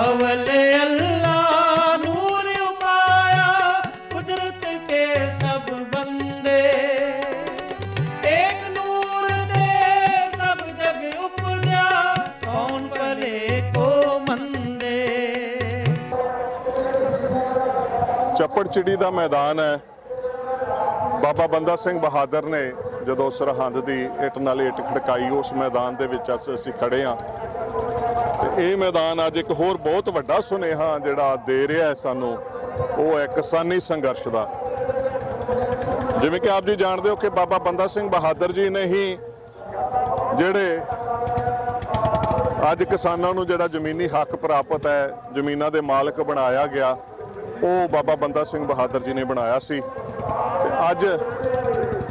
अवले अल्लाह नूर उपाया कुदरत के सब बंदे एक नूर दे सब जग उपजा कौन भले को मंदे। ਚੱਪੜਚਿੜੀ ਦਾ ਮੈਦਾਨ ਹੈ। ਬਾਬਾ ਬੰਦਾ ਸਿੰਘ ਬਹਾਦਰ ਨੇ ਜਦੋਂ ਸਰਹੰਦ ਦੀ ਇੱਟ ਨਾਲ ਇੱਟ ਖੜਕਾਈ ਉਸ ਮੈਦਾਨ ਦੇ ਵਿੱਚ ਅਸੀਂ ਖੜੇ ਹਾਂ ਤੇ ਇਹ ਮੈਦਾਨ ਅੱਜ ਇੱਕ ਹੋਰ ਬਹੁਤ ਵੱਡਾ ਸੁਨੇਹਾ ਜਿਹੜਾ ਦੇ ਰਿਹਾ ਹੈ ਸਾਨੂੰ, ਉਹ ਹੈ ਕਿਸਾਨੀ ਸੰਘਰਸ਼ ਦਾ। ਜਿਵੇਂ ਕਿ ਆਪ ਜੀ ਜਾਣਦੇ ਹੋ ਕਿ ਬਾਬਾ ਬੰਦਾ ਸਿੰਘ ਬਹਾਦਰ ਜੀ ਨੇ ਹੀ ਜਿਹੜੇ ਅੱਜ ਕਿਸਾਨਾਂ ਨੂੰ ਜਿਹੜਾ ਜ਼ਮੀਨੀ ਹੱਕ ਪ੍ਰਾਪਤ ਹੈ, ਜ਼ਮੀਨਾਂ ਦੇ ਮਾਲਕ ਬਣਾਇਆ ਗਿਆ, ਉਹ ਬਾਬਾ ਬੰਦਾ ਸਿੰਘ ਬਹਾਦਰ ਜੀ ਨੇ ਬਣਾਇਆ ਸੀ। ਤੇ ਅੱਜ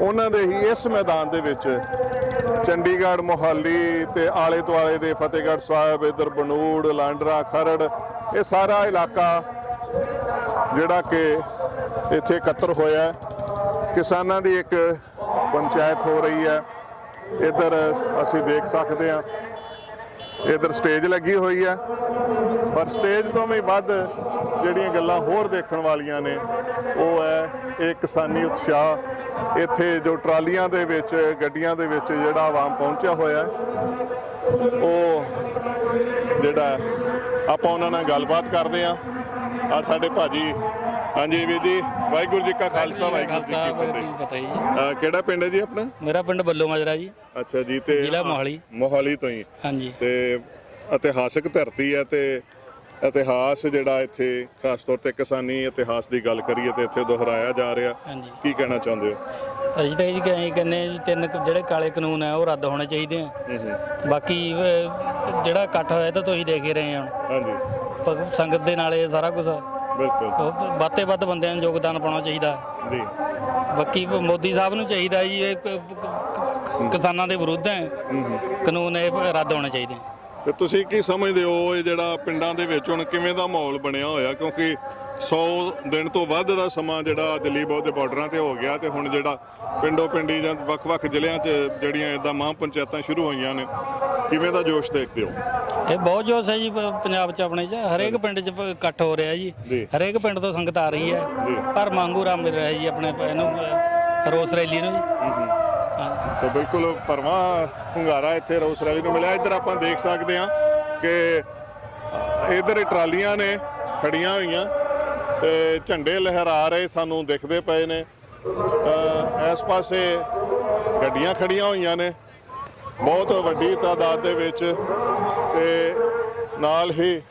ਉਹਨਾਂ ਦੇ ਹੀ ਇਸ ਮੈਦਾਨ ਦੇ ਵਿੱਚ ਚੰਡੀਗੜ੍ਹ, ਮੋਹਾਲੀ ਤੇ ਆਲੇ ਦੁਆਲੇ ਦੇ ਫਤਿਹਗੜ੍ਹ ਸਾਹਿਬ, ਇੱਧਰ ਬਨੂੜ, ਲਾਂਡਰਾ, ਖਰੜ, ਇਹ ਸਾਰਾ ਇਲਾਕਾ ਜਿਹੜਾ ਕਿ ਇੱਥੇ ਇਕੱਤਰ ਹੋਇਆ। ਕਿਸਾਨਾਂ ਦੀ ਇੱਕ ਪੰਚਾਇਤ ਹੋ ਰਹੀ ਹੈ। ਇੱਧਰ ਅਸੀਂ ਦੇਖ ਸਕਦੇ ਹਾਂ, ਇੱਧਰ ਸਟੇਜ ਲੱਗੀ ਹੋਈ ਹੈ, ਪਰ ਸਟੇਜ ਤੋਂ ਵੀ ਵੱਧ ਜਿਹੜੀਆਂ ਗੱਲਾਂ ਹੋਰ ਦੇਖਣ ਵਾਲੀਆਂ ਨੇ ਉਹ ਹੈ ਇਹ ਕਿਸਾਨੀ ਉਤਸ਼ਾਹ। ਇੱਥੇ ਜੋ ਟਰਾਲੀਆਂ ਦੇ ਵਿੱਚ, ਗੱਡੀਆਂ ਦੇ ਵਿੱਚ ਜਿਹੜਾ ਆਵਾਮ ਪਹੁੰਚਿਆ ਹੋਇਆ, ਉਹ ਜਿਹੜਾ ਆਪਾਂ ਉਹਨਾਂ ਨਾਲ ਗੱਲਬਾਤ ਕਰਦੇ ਹਾਂ। ਆ ਸਾਡੇ ਭਾਜੀ, ਹਾਂਜੀ ਵੀਰ ਜੀ, ਵਾਹਿਗੁਰੂ ਜੀ ਕਾ ਖਾਲਸਾ ਵਾਹਿਗੁਰੂ ਜੀ ਕੀ ਫਤਿਹ। ਕਿਹੜਾ ਪਿੰਡ ਹੈ ਜੀ ਆਪਣਾ? ਮੇਰਾ ਪਿੰਡ ਬੱਲੋ ਮਾਜਰਾ ਜੀ। ਅੱਛਾ ਜੀ, ਤੇ ਜ਼ਿਲ੍ਹਾ ਮੋਹਾਲੀ। ਮੋਹਾਲੀ ਤੋਂ ਹੀ? ਹਾਂਜੀ। ਤੇ ਇਤਿਹਾਸਕ ਧਰਤੀ ਹੈ ਤੇ ਇਤਿਹਾਸ ਜਿਹੜਾ ਇੱਥੇ ਖਾਸ ਤੌਰ ਤੇ ਕਿਸਾਨੀ ਇਤਿਹਾਸ ਦੀ ਗੱਲ ਕਰੀਏ ਤੇ ਇੱਥੇ ਦੁਹਰਾਇਆ ਜਾ ਰਿਹਾ। ਹਾਂਜੀ। ਕੀ ਕਹਿਣਾ ਚਾਹੁੰਦੇ ਹੋ? ਅਸੀਂ ਤਾਂ ਇਹ ਕਹਿੰਦੇ ਜੀ ਤਿੰਨ ਜਿਹੜੇ ਕਾਲੇ ਕਾਨੂੰਨ ਆ ਉਹ ਰੱਦ ਹੋਣੇ ਚਾਹੀਦੇ ਆ। ਬਾਕੀ ਜਿਹੜਾ ਇਕੱਠ ਹੋਇਆ ਤਾਂ ਤੁਸੀਂ ਦੇਖ ਹੀ ਰਹੇ ਹੋ। ਹਾਂਜੀ। ਸੰਗਤ ਦੇ ਨਾਲ ਇਹ ਸਾਰਾ ਕੁਝ ਬਿਲਕੁਲ ਵੱਧ ਤੋਂ ਵੱਧ ਬੰਦਿਆਂ ਨੂੰ ਯੋਗਦਾਨ ਪਾਉਣਾ ਚਾਹੀਦਾ ਜੀ। ਬਾਕੀ ਮੋਦੀ ਸਾਹਿਬ ਨੂੰ ਚਾਹੀਦਾ ਜੀ, ਇਹ ਕਿਸਾਨਾਂ ਦੇ ਵਿਰੁੱਧ ਹੈ ਕਾਨੂੰਨ, ਇਹ ਰੱਦ ਹੋਣੇ ਚਾਹੀਦੇ। ਤੇ ਤੁਸੀਂ ਕੀ ਸਮਝਦੇ ਹੋ ਇਹ ਜਿਹੜਾ ਪਿੰਡਾਂ ਦੇ ਵਿੱਚ ਹੁਣ ਕਿਵੇਂ ਦਾ ਮਾਹੌਲ ਬਣਿਆ ਹੋਇਆ? ਕਿਉਂਕਿ 100 ਦਿਨ ਤੋਂ ਵੱਧ ਦਾ ਸਮਾਂ ਜਿਹੜਾ ਦਿੱਲੀ ਦੇ ਬਾਰਡਰਾਂ ਤੇ ਹੋ ਗਿਆ ਤੇ ਹੁਣ ਜਿਹੜਾ ਪਿੰਡੋ ਪਿੰਡੀ ਜਾਂ ਵੱਖ-ਵੱਖ ਜ਼ਿਲ੍ਹਿਆਂ 'ਚ ਜਿਹੜੀਆਂ ਇੱਦਾਂ ਮਹਾਂ ਪੰਚਾਇਤਾਂ ਸ਼ੁਰੂ ਹੋਈਆਂ ਨੇ, ਕਿਵੇਂ ਦਾ ਜੋਸ਼ ਦੇਖਦੇ ਹੋ? ਇਹ ਬਹੁਤ ਜੋਸ਼ ਹੈ ਜੀ ਪੰਜਾਬ 'ਚ, ਆਪਣੇ 'ਚ ਹਰੇਕ ਪਿੰਡ 'ਚ ਇਕੱਠ ਹੋ ਰਿਹਾ ਜੀ। ਹਰੇਕ ਪਿੰਡ ਤੋਂ ਸੰਗਤ ਆ ਰਹੀ ਹੈ, ਪਰ ਮੰਗੂ ਰਾਮ ਮਿਲ ਰਿਹਾ ਜੀ ਆਪਣੇ ਇਹਨੂੰ ਰੋਸ ਰੈਲੀ ਨੂੰ ਜੀ। ਤੇ ਬਿਲਕੁਲ ਭਰਵਾਂ ਹੁੰਗਾਰਾ ਇੱਥੇ ਰੋਸ ਰੈਲੀ ਨੂੰ ਮਿਲਿਆ। ਇੱਧਰ ਆਪਾਂ ਦੇਖ ਸਕਦੇ ਹਾਂ ਕਿ ਇੱਧਰ ਟਰਾਲੀਆਂ ਨੇ ਖੜੀਆਂ ਹੋਈਆਂ ਤੇ ਝੰਡੇ ਲਹਿਰਾ ਰਹੇ ਸਾਨੂੰ ਦਿਖਦੇ ਪਏ ਨੇ। ਇਸ ਪਾਸੇ ਗੱਡੀਆਂ ਖੜੀਆਂ ਹੋਈਆਂ ਨੇ ਬਹੁਤ ਵੱਡੀ ਤਾਦਾਦ ਦੇ ਵਿੱਚ, ਤੇ ਨਾਲ ਹੀ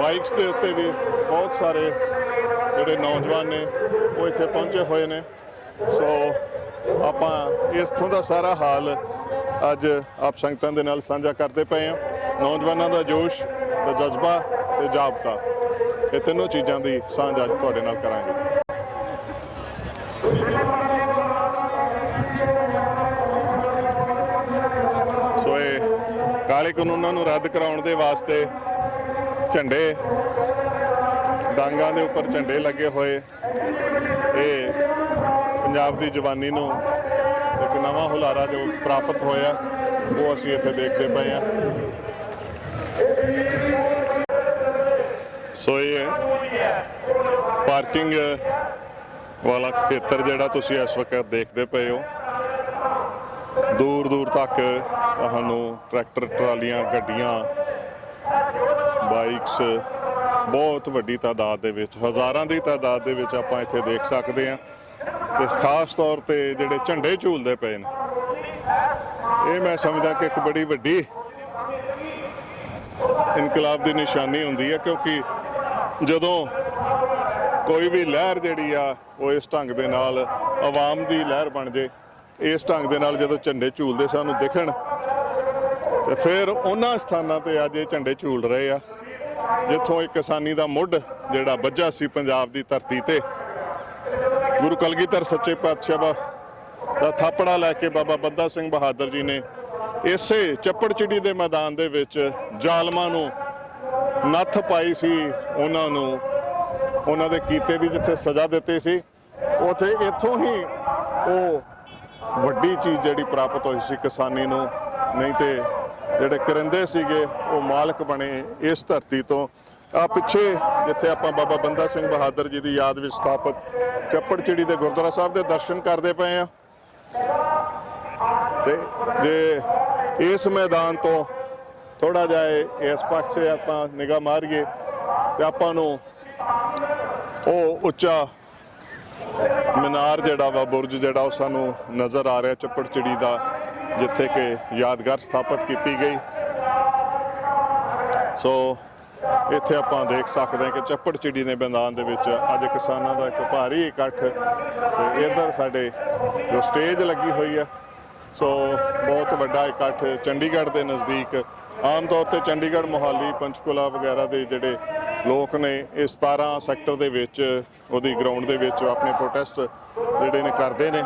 ਬਾਈਕਸ ਦੇ ਉੱਤੇ ਵੀ ਬਹੁਤ ਸਾਰੇ ਜਿਹੜੇ ਨੌਜਵਾਨ ਨੇ ਉਹ ਇੱਥੇ ਪਹੁੰਚੇ ਹੋਏ ਨੇ। ਸੋ ਆਪਾਂ ਇੱਥੋਂ ਦਾ ਸਾਰਾ ਹਾਲ ਅੱਜ ਆਪ ਸੰਗਤਾਂ ਦੇ ਨਾਲ ਸਾਂਝਾ ਕਰਦੇ ਪਏ ਹਾਂ। ਨੌਜਵਾਨਾਂ ਦਾ ਜੋਸ਼ ਤੇ ਜਜ਼ਬਾ ਤੇ ਜਾਬਤਾ, ਇਹ ਤਿੰਨੋਂ ਚੀਜ਼ਾਂ ਦੀ ਸਾਂਝ ਅੱਜ ਤੁਹਾਡੇ ਨਾਲ ਕਰਾਂਗੇ। ਸੋ ਇਹ ਕਾਲੇ ਕਾਨੂੰਨਾਂ ਨੂੰ ਰੱਦ ਕਰਾਉਣ ਦੇ ਵਾਸਤੇ ਝੰਡੇ, ਡਾਂਗਾਂ ਦੇ ਉੱਪਰ ਝੰਡੇ ਲੱਗੇ ਹੋਏ, ਇਹ ਪੰਜਾਬ ਦੀ ਜਵਾਨੀ ਨੂੰ ਇੱਕ ਨਵਾਂ ਹੁਲਾਰਾ ਜੋ ਪ੍ਰਾਪਤ ਹੋਇਆ ਉਹ ਅਸੀਂ ਇੱਥੇ ਦੇਖਦੇ ਪਏ ਹਾਂ। ਸੋ ਇਹ ਪਾਰਕਿੰਗ ਵਾਲਾ ਖੇਤਰ ਜਿਹੜਾ ਤੁਸੀਂ ਇਸ ਵਕਤ ਦੇਖਦੇ ਪਏ ਹੋ, ਦੂਰ ਦੂਰ ਤੱਕ ਤੁਹਾਨੂੰ ਟਰੈਕਟਰ, ਟਰਾਲੀਆਂ, ਗੱਡੀਆਂ, ਬਾਈਕਸ ਬਹੁਤ ਵੱਡੀ ਤਾਦਾਦ ਦੇ ਵਿੱਚ, ਹਜ਼ਾਰਾਂ ਦੀ ਤਾਦਾਦ ਦੇ ਵਿੱਚ ਆਪਾਂ ਇੱਥੇ ਦੇਖ ਸਕਦੇ ਹਾਂ। ਤੇ ਖਾਸ ਤੌਰ ਤੇ ਜਿਹੜੇ ਝੰਡੇ ਝੂਲਦੇ ਪਏ ਨੇ, ਇਹ ਮੈਂ ਸਮਝਦਾ ਕਿ ਇੱਕ ਬੜੀ ਵੱਡੀ ਇਨਕਲਾਬ ਦੀ ਨਿਸ਼ਾਨੀ ਹੁੰਦੀ ਹੈ, ਕਿਉਂਕਿ ਜਦੋਂ ਕੋਈ ਵੀ ਲਹਿਰ ਜਿਹੜੀ ਆ ਉਹ ਇਸ ਢੰਗ ਦੇ ਨਾਲ ਆਵਾਮ ਦੀ ਲਹਿਰ ਬਣ ਜੇ, ਇਸ ਢੰਗ ਦੇ ਨਾਲ ਜਦੋਂ ਝੰਡੇ ਝੂਲਦੇ ਸਾਨੂੰ ਦਿਖਣ, ਤੇ ਫਿਰ ਉਹਨਾਂ ਸਥਾਨਾਂ ਤੇ ਅੱਜ ਇਹ ਝੰਡੇ ਝੂਲ ਰਹੇ ਆ ਜਿੱਥੋਂ ਇੱਕ ਕਿਸਾਨੀ ਦਾ ਮੁੱਢ ਜਿਹੜਾ ਵੱਜਾ ਸੀ ਪੰਜਾਬ ਦੀ ਧਰਤੀ ਤੇ। ਗੁਰੂ ਕਲਗੀਧਰ ਸੱਚੇ ਪਾਤਸ਼ਾਹ ਦਾ ਥਾਪੜਾ ਲੈ ਕੇ ਬਾਬਾ ਬੰਦਾ ਸਿੰਘ ਬਹਾਦਰ ਜੀ ਨੇ ਇਸੇ ਚੱਪੜਚਿੜੀ ਦੇ ਮੈਦਾਨ ਦੇ ਵਿੱਚ ਜ਼ਾਲਮਾਂ ਨੂੰ ਨੱਥ ਪਾਈ ਸੀ, ਉਹਨਾਂ ਨੂੰ ਉਹਨਾਂ ਦੇ ਕੀਤੇ ਦੀ ਜਿੱਥੇ ਸਜ਼ਾ ਦਿੱਤੀ ਸੀ, ਉੱਥੇ ਇੱਥੋਂ ਹੀ ਉਹ ਵੱਡੀ ਚੀਜ਼ ਜਿਹੜੀ ਪ੍ਰਾਪਤ ਹੋਈ ਸੀ ਕਿਸਾਨੀ ਨੂੰ। ਨਹੀਂ ਤੇ ਜਿਹੜੇ ਕਰਿੰਦੇ ਸੀਗੇ ਉਹ ਮਾਲਕ ਬਣੇ ਇਸ ਧਰਤੀ ਤੋਂ। ਆ ਪਿੱਛੇ ਜਿੱਥੇ ਆਪਾਂ ਬਾਬਾ ਬੰਦਾ ਸਿੰਘ ਬਹਾਦਰ ਜੀ ਦੀ ਯਾਦ ਵਿੱਚ ਸਥਾਪਿਤ ਚੱਪੜਚਿੜੀ ਦੇ ਗੁਰਦੁਆਰਾ ਸਾਹਿਬ ਦੇ ਦਰਸ਼ਨ ਕਰਦੇ ਪਏ ਆ। ਤੇ ਜੇ ਇਸ ਮੈਦਾਨ ਤੋਂ ਥੋੜਾ ਜਿਹਾ ਇਸ ਪਾਸੇ ਆਪਾਂ ਨਿਗਾਹ ਮਾਰੀਏ ਤੇ ਆਪਾਂ ਨੂੰ ਉਹ ਉੱਚਾ ਮੀਨਾਰ ਜਿਹੜਾ ਵਾ, ਬੁਰਜ ਜਿਹੜਾ, ਉਹ ਸਾਨੂੰ ਨਜ਼ਰ ਆ ਰਿਹਾ ਚੱਪੜਚਿੜੀ ਦਾ, ਜਿੱਥੇ ਕਿ ਯਾਦਗਾਰ ਸਥਾਪਿਤ ਕੀਤੀ ਗਈ। ਸੋ ਇੱਥੇ ਆਪਾਂ ਦੇਖ ਸਕਦੇ ਹਾਂ ਕਿ ਚੱਪੜਚਿੜੀ ਦੇ ਮੈਦਾਨ ਦੇ ਵਿੱਚ ਅੱਜ ਕਿਸਾਨਾਂ ਦਾ ਇੱਕ ਭਾਰੀ ਇਕੱਠ, ਤੇ ਇੱਧਰ ਸਾਡੇ ਜੋ ਸਟੇਜ ਲੱਗੀ ਹੋਈ ਹੈ, ਸੋ ਬਹੁਤ ਵੱਡਾ ਇਕੱਠ ਚੰਡੀਗੜ੍ਹ ਦੇ ਨਜ਼ਦੀਕ। ਆਮ ਤੌਰ ਤੇ ਚੰਡੀਗੜ੍ਹ, ਮੋਹਾਲੀ, ਪੰਚਕੂਲਾ ਵਗੈਰਾ ਦੇ ਜਿਹੜੇ ਲੋਕ ਨੇ ਇਹ 17 ਸੈਕਟਰ ਦੇ ਵਿੱਚ ਉਹਦੀ ਗਰਾਊਂਡ ਦੇ ਵਿੱਚ ਆਪਣੇ ਪ੍ਰੋਟੈਸਟ ਜਿਹੜੇ ਨੇ ਕਰਦੇ ਨੇ,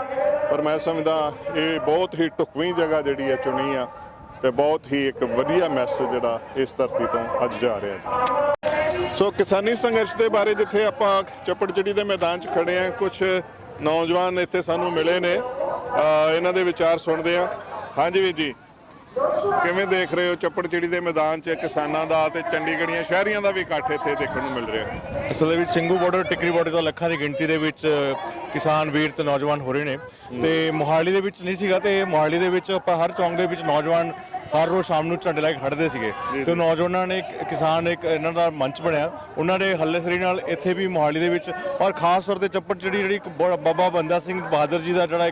ਪਰ ਮੈਂ ਸਮਝਦਾ ਇਹ ਬਹੁਤ ਹੀ ਢੁਕਵੀਂ ਜਗ੍ਹਾ ਜਿਹੜੀ ਹੈ ਚੁਣੀ ਆ, ਤੇ ਬਹੁਤ ਹੀ ਇੱਕ ਵਧੀਆ ਮੈਸੇਜ ਜਿਹੜਾ ਇਸ ਧਰਤੀ ਤੋਂ ਅੱਜ ਜਾ ਰਿਹਾ ਜੀ। ਸੋ ਕਿਸਾਨੀ ਸੰਘਰਸ਼ ਦੇ ਬਾਰੇ ਜਿੱਥੇ ਆਪਾਂ ਚੱਪੜਚਿੜੀ ਦੇ ਮੈਦਾਨ 'ਚ ਖੜੇ ਆ, ਕੁਝ ਨੌਜਵਾਨ ਇੱਥੇ ਸਾਨੂੰ ਮਿਲੇ ਨੇ, ਇਹਨਾਂ ਦੇ ਵਿਚਾਰ ਸੁਣਦੇ ਆ। ਹਾਂਜੀ ਵੀਰ ਜੀ, ਕਿਵੇਂ ਦੇਖ ਰਹੇ ਹੋ ਚੱਪੜਚਿੜੀ ਦੇ ਮੈਦਾਨ 'ਚ ਕਿਸਾਨਾਂ ਦਾ ਤੇ ਚੰਡੀਗੜ੍ਹੀਆਂ ਸ਼ਹਿਰੀਆਂ ਦਾ ਵੀ ਇਕੱਠ ਇੱਥੇ ਦੇਖਣ ਨੂੰ ਮਿਲ ਰਿਹਾ? ਅਸਲ ਦੇ ਵਿੱਚ ਸਿੰਘੂ ਬਾਰਡਰ, ਟਿੱਕਰੀ ਬਾਰਡਰ ਤੋਂ ਲੱਖਾਂ ਦੀ ਗਿਣਤੀ ਦੇ ਵਿੱਚ ਕਿਸਾਨ ਵੀਰ ਤੇ ਨੌਜਵਾਨ ਹੋ ਰਹੇ ਨੇ, ਤੇ ਮੋਹਾਲੀ ਦੇ ਵਿੱਚ ਨਹੀਂ ਸੀਗਾ, ਤੇ ਮੋਹਾਲੀ ਦੇ ਵਿੱਚ ਆਪਾਂ ਹਰ ਚੌਂਕ ਦੇ ਵਿੱਚ ਨੌਜਵਾਨ ਹਰ ਰੋਜ਼ ਸ਼ਾਮ ਨੂੰ ਝੰਡੇ ਲੈ ਕੇ ਖੜ੍ਹਦੇ ਸੀਗੇ, ਤੇ ਨੌਜਵਾਨਾਂ ਨੇ ਕਿਸਾਨ ਇੱਕ ਇਹਨਾਂ ਦਾ ਮੰਚ ਬਣਿਆ, ਉਹਨਾਂ ਨੇ ਹੱਲੇਸਰੀ ਨਾਲ ਇੱਥੇ ਵੀ ਮੋਹਾਲੀ ਦੇ ਵਿੱਚ, ਔਰ ਖਾਸ ਤੌਰ ਤੇ ਚੱਪੜਚਿੜੀ ਜਿਹੜੀ ਇੱਕ ਬਾਬਾ ਬੰਦਾ ਸਿੰਘ ਬਹਾਦਰ ਜੀ ਦਾ ਜਿਹੜਾ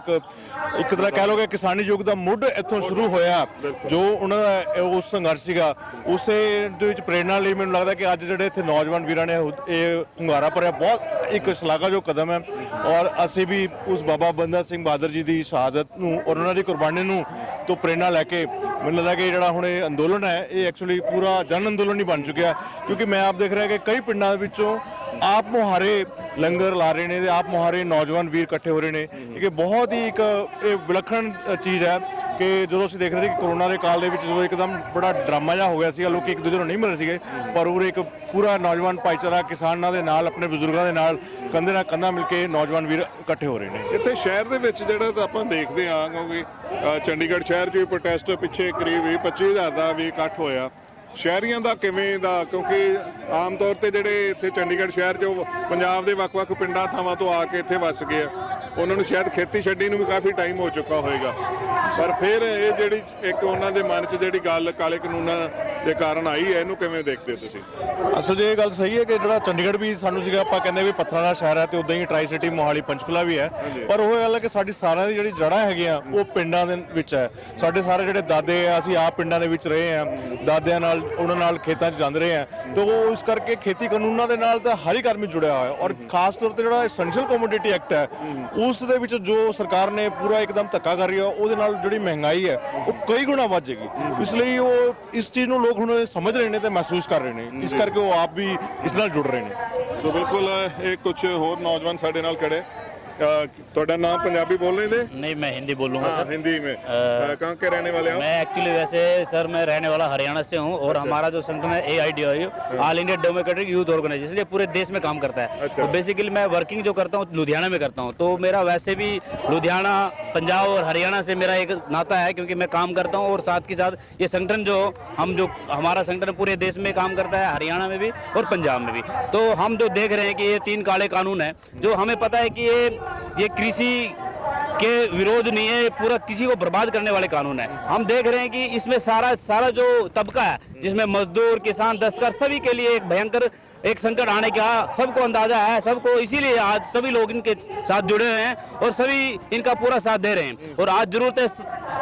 ਇੱਕ ਤਰ੍ਹਾਂ ਕਹਿ ਲਓਗੇ ਕਿਸਾਨੀ ਯੁੱਗ ਦਾ ਮੁੱਢ ਇੱਥੋਂ ਸ਼ੁਰੂ ਹੋਇਆ, ਜੋ ਉਹਨਾਂ ਦਾ ਉਸ ਸੰਘਰਸ਼ ਸੀਗਾ, ਉਸੇ ਦੇ ਵਿੱਚ ਪ੍ਰੇਰਨਾ ਲਈ ਮੈਨੂੰ ਲੱਗਦਾ ਕਿ ਅੱਜ ਜਿਹੜੇ ਇੱਥੇ ਨੌਜਵਾਨ ਵੀਰਾਂ ਨੇ ਇਹ ਹੁੰਗਾਰਾ ਭਰਿਆ, ਬਹੁਤ ਇੱਕ ਸ਼ਲਾਘਾਯੋਗ ਕਦਮ ਹੈ। ਔਰ ਅਸੀਂ ਵੀ ਉਸ ਬਾਬਾ ਬੰਦਾ ਸਿੰਘ ਬਹਾਦਰ ਜੀ ਦੀ ਸ਼ਹਾਦਤ ਨੂੰ ਔਰ ਉਹਨਾਂ ਦੀ ਕੁਰਬਾਨੀ ਨੂੰ ਤੋਂ ਪ੍ਰੇਰਨਾ ਲੈ ਕੇ ਮੈਨੂੰ ਲੱਗਦਾ ਕਿ ਜਿਹੜਾ ਹੁਣ ਇਹ ਅੰਦੋਲਨ ਹੈ, ਇਹ ਐਕਚੁਅਲੀ ਪੂਰਾ ਜਨ ਅੰਦੋਲਨ ਹੀ ਬਣ ਚੁੱਕਿਆ, ਕਿਉਂਕਿ ਮੈਂ ਆਪ ਦੇਖ ਰਿਹਾ ਕਿ ਕਈ ਪਿੰਡਾਂ ਵਿੱਚੋਂ ਆਪ ਮੁਹਾਰੇ ਲੰਗਰ ਲਾ ਰਹੇ ਨੇ ਤੇ ਆਪ ਮੁਹਾਰੇ ਨੌਜਵਾਨ ਵੀਰ ਇਕੱਠੇ ਹੋ ਰਹੇ ਨੇ। ਇਹ ਬਹੁਤ ਹੀ ਇੱਕ ਇਹ ਵਿਲੱਖਣ ਚੀਜ਼ ਹੈ ਕਿ ਜਦੋਂ ਅਸੀਂ ਦੇਖ ਰਹੇ ਸੀ ਕਿ ਕਰੋਨਾ ਦੇ ਕਾਲ ਦੇ ਵਿੱਚ ਜਦੋਂ ਇੱਕਦਮ ਬੜਾ ਡਰਾਮਾ ਜਿਹਾ ਹੋ ਗਿਆ ਸੀਗਾ, ਲੋਕ ਇੱਕ ਦੂਜੇ ਨੂੰ ਨਹੀਂ ਮਿਲ ਰਹੇ ਸੀਗੇ, ਪਰ ਉਹ ਇੱਕ ਪੂਰਾ ਨੌਜਵਾਨ ਭਾਈਚਾਰਾ ਕਿਸਾਨਾਂ ਦੇ ਨਾਲ, ਆਪਣੇ ਬਜ਼ੁਰਗਾਂ ਦੇ ਨਾਲ ਕੰਧੇ ਨਾਲ ਕੰਧਾ ਮਿਲ ਕੇ ਨੌਜਵਾਨ ਵੀਰ ਇਕੱਠੇ ਹੋ ਰਹੇ ਨੇ। ਇੱਥੇ ਸ਼ਹਿਰ ਦੇ ਵਿੱਚ ਜਿਹੜਾ ਤਾਂ ਆਪਾਂ ਦੇਖਦੇ ਹਾਂ, ਕਿਉਂਕਿ ਚੰਡੀਗੜ੍ਹ ਸ਼ਹਿਰ 'ਚ ਵੀ ਪ੍ਰੋਟੈਸਟ ਪਿੱਛੇ ਕਰੀਬ 25,000 ਦਾ ਵੀ ਇਕੱਠ ਹੋਇਆ, ਸ਼ਹਿਰੀਆਂ ਦਾ ਕਿਵੇਂ ਦਾ? ਕਿਉਂਕਿ ਆਮ ਤੌਰ ਤੇ ਜਿਹੜੇ ਇੱਥੇ ਚੰਡੀਗੜ੍ਹ ਸ਼ਹਿਰ 'ਚ ਪੰਜਾਬ ਦੇ ਵੱਖ-ਵੱਖ ਪਿੰਡਾਂ ਥਾਵਾਂ ਤੋਂ ਆ ਕੇ ਇੱਥੇ ਵੱਸ ਗਏ ਆ, ਉਹਨਾਂ ਨੂੰ ਸ਼ਾਇਦ ਖੇਤੀ ਛੱਡੀ ਨੂੰ ਵੀ ਕਾਫੀ ਟਾਈਮ ਹੋ ਚੁੱਕਾ ਹੋਏਗਾ, ਪਰ ਫਿਰ ਇਹ ਜਿਹੜੀ ਇੱਕ ਉਹਨਾਂ ਦੇ ਮਨ 'ਚ ਜਿਹੜੀ ਗੱਲ ਕਾਲੇ ਕਾਨੂੰਨਾਂ ਦੇ ਕਾਰਨ ਆਈ ਹੈ, ਇਹਨੂੰ ਕਿਵੇਂ ਦੇਖਦੇ ਹੋ ਤੁਸੀਂ? ਅਸਲ 'ਚ ਇਹ ਗੱਲ ਸਹੀ ਹੈ ਕਿ ਜਿਹੜਾ ਚੰਡੀਗੜ੍ਹ ਵੀ ਸਾਨੂੰ ਸੀਗਾ, ਆਪਾਂ ਕਹਿੰਦੇ ਵੀ ਪੱਥਰਾਂ ਦਾ ਸ਼ਹਿਰ ਹੈ, ਤੇ ਉਦਾਂ ਹੀ ਟਰਾਈ ਸਿਟੀ ਮੋਹਾਲੀ ਪੰਚਕੂਲਾ ਵੀ ਹੈ, ਪਰ ਉਹ ਗੱਲ ਹੈ ਕਿ ਸਾਡੀ ਸਾਰਿਆਂ ਦੀ ਜਿਹੜੀ ਜੜ੍ਹਾਂ ਹੈਗੀਆਂ ਉਹ ਪਿੰਡਾਂ ਦੇ ਵਿੱਚ ਹੈ। ਸਾਡੇ ਸਾਰੇ ਜਿਹੜੇ ਦਾਦੇ ਆ, ਅਸੀਂ ਆਪ ਪਿੰਡਾਂ ਦੇ ਵਿੱਚ ਰਹੇ ਹਾਂ, ਦਾਦਿਆਂ ਨਾਲ ਉਹਨਾਂ ਨਾਲ ਖੇਤਾਂ 'ਚ ਜਾਂਦੇ ਰਹੇ ਹਾਂ, ਤੇ ਉਹ ਇਸ ਕਰਕੇ ਖੇਤੀ ਕਾਨੂੰਨਾਂ ਦੇ ਨਾਲ ਤਾਂ ਹਰ ਇੱਕ ਆਦਮੀ ਜੁੜਿਆ ਹੋਇਆ, ਔਰ ਖਾਸ ਤੌਰ ਤੇ ਜਿਹੜਾ ਐਸੈਂਸ਼ੀਅਲ ਕਮੋਡਿਟੀ ਐਕਟ ਹੈ, ਉਸ ਦੇ ਵਿੱਚ ਜੋ ਸਰਕਾਰ ਨੇ ਪੂਰਾ ਇੱਕਦਮ ਧੱਕਾ ਕਰ ਰਹੀ ਹੈ, ਉਹਦੇ ਨਾਲ ਜਿਹੜੀ ਮਹਿੰਗਾਈ ਹੈ ਉਹ ਕਈ ਗੁਣਾ ਵੱਧ ਜਾਏਗੀ। ਇਸ ਲਈ ਉਹ ਇਸ ਚੀਜ਼ ਨੂੰ ਲੋਕ ਹੁਣ ਸਮਝ ਰਹੇ ਨੇ ਤੇ ਮਹਿਸੂਸ ਕਰ ਰਹੇ ਨੇ, ਇਸ ਕਰਕੇ ਉਹ ਆਪ ਵੀ ਇਸ ਨਾਲ ਜੁੜ ਰਹੇ ਨੇ। तो बिल्कुल एक कुछ होर नौजवान साढ़े नाल खड़े। ਤੁਹਾਡਾ ਨਾਮ ਪੰਜਾਬੀ बोल रहे थे? नहीं, मैं हिंदी बोलूँगा सर। हिंदी में कहाँ के रहने वाले हो? मैं एक्चुअली वैसे सर मैं रहने वाला हरियाणा से हूँ, और हमारा जो संगठन है AIDOU, all India democratic youth organization, ये पूरे देश में काम करता है। तो बेसिकली मैं वर्किंग जो करता हूँ लुधियाना में करता हूँ, तो मेरा वैसे भी लुधियाना, पंजाब और हरियाणा से मेरा एक नाता है, क्योंकि मैं काम करता हूँ, और साथ के साथ ये संगठन जो हमारा संगठन पूरे देश में काम करता है, हरियाणा में भी और पंजाब में भी। तो हम जो देख रहे हैं कि ये 3 काले कानून है, जो हमें पता है कि ये कृषि के विरोध नहीं है, पूरा किसी को बर्बाद करने वाले कानून है। हम देख रहे हैं कि इसमें सारा जो तबका है, जिसमें मजदूर, किसान, दस्तकार, सभी के लिए एक भयंकर एक संकट आने का सबको अंदाजा है, सबको, इसीलिए आज सभी लोग इनके साथ जुड़े हुए हैं और सभी इनका पूरा साथ दे रहे हैं। और आज जरूरत है,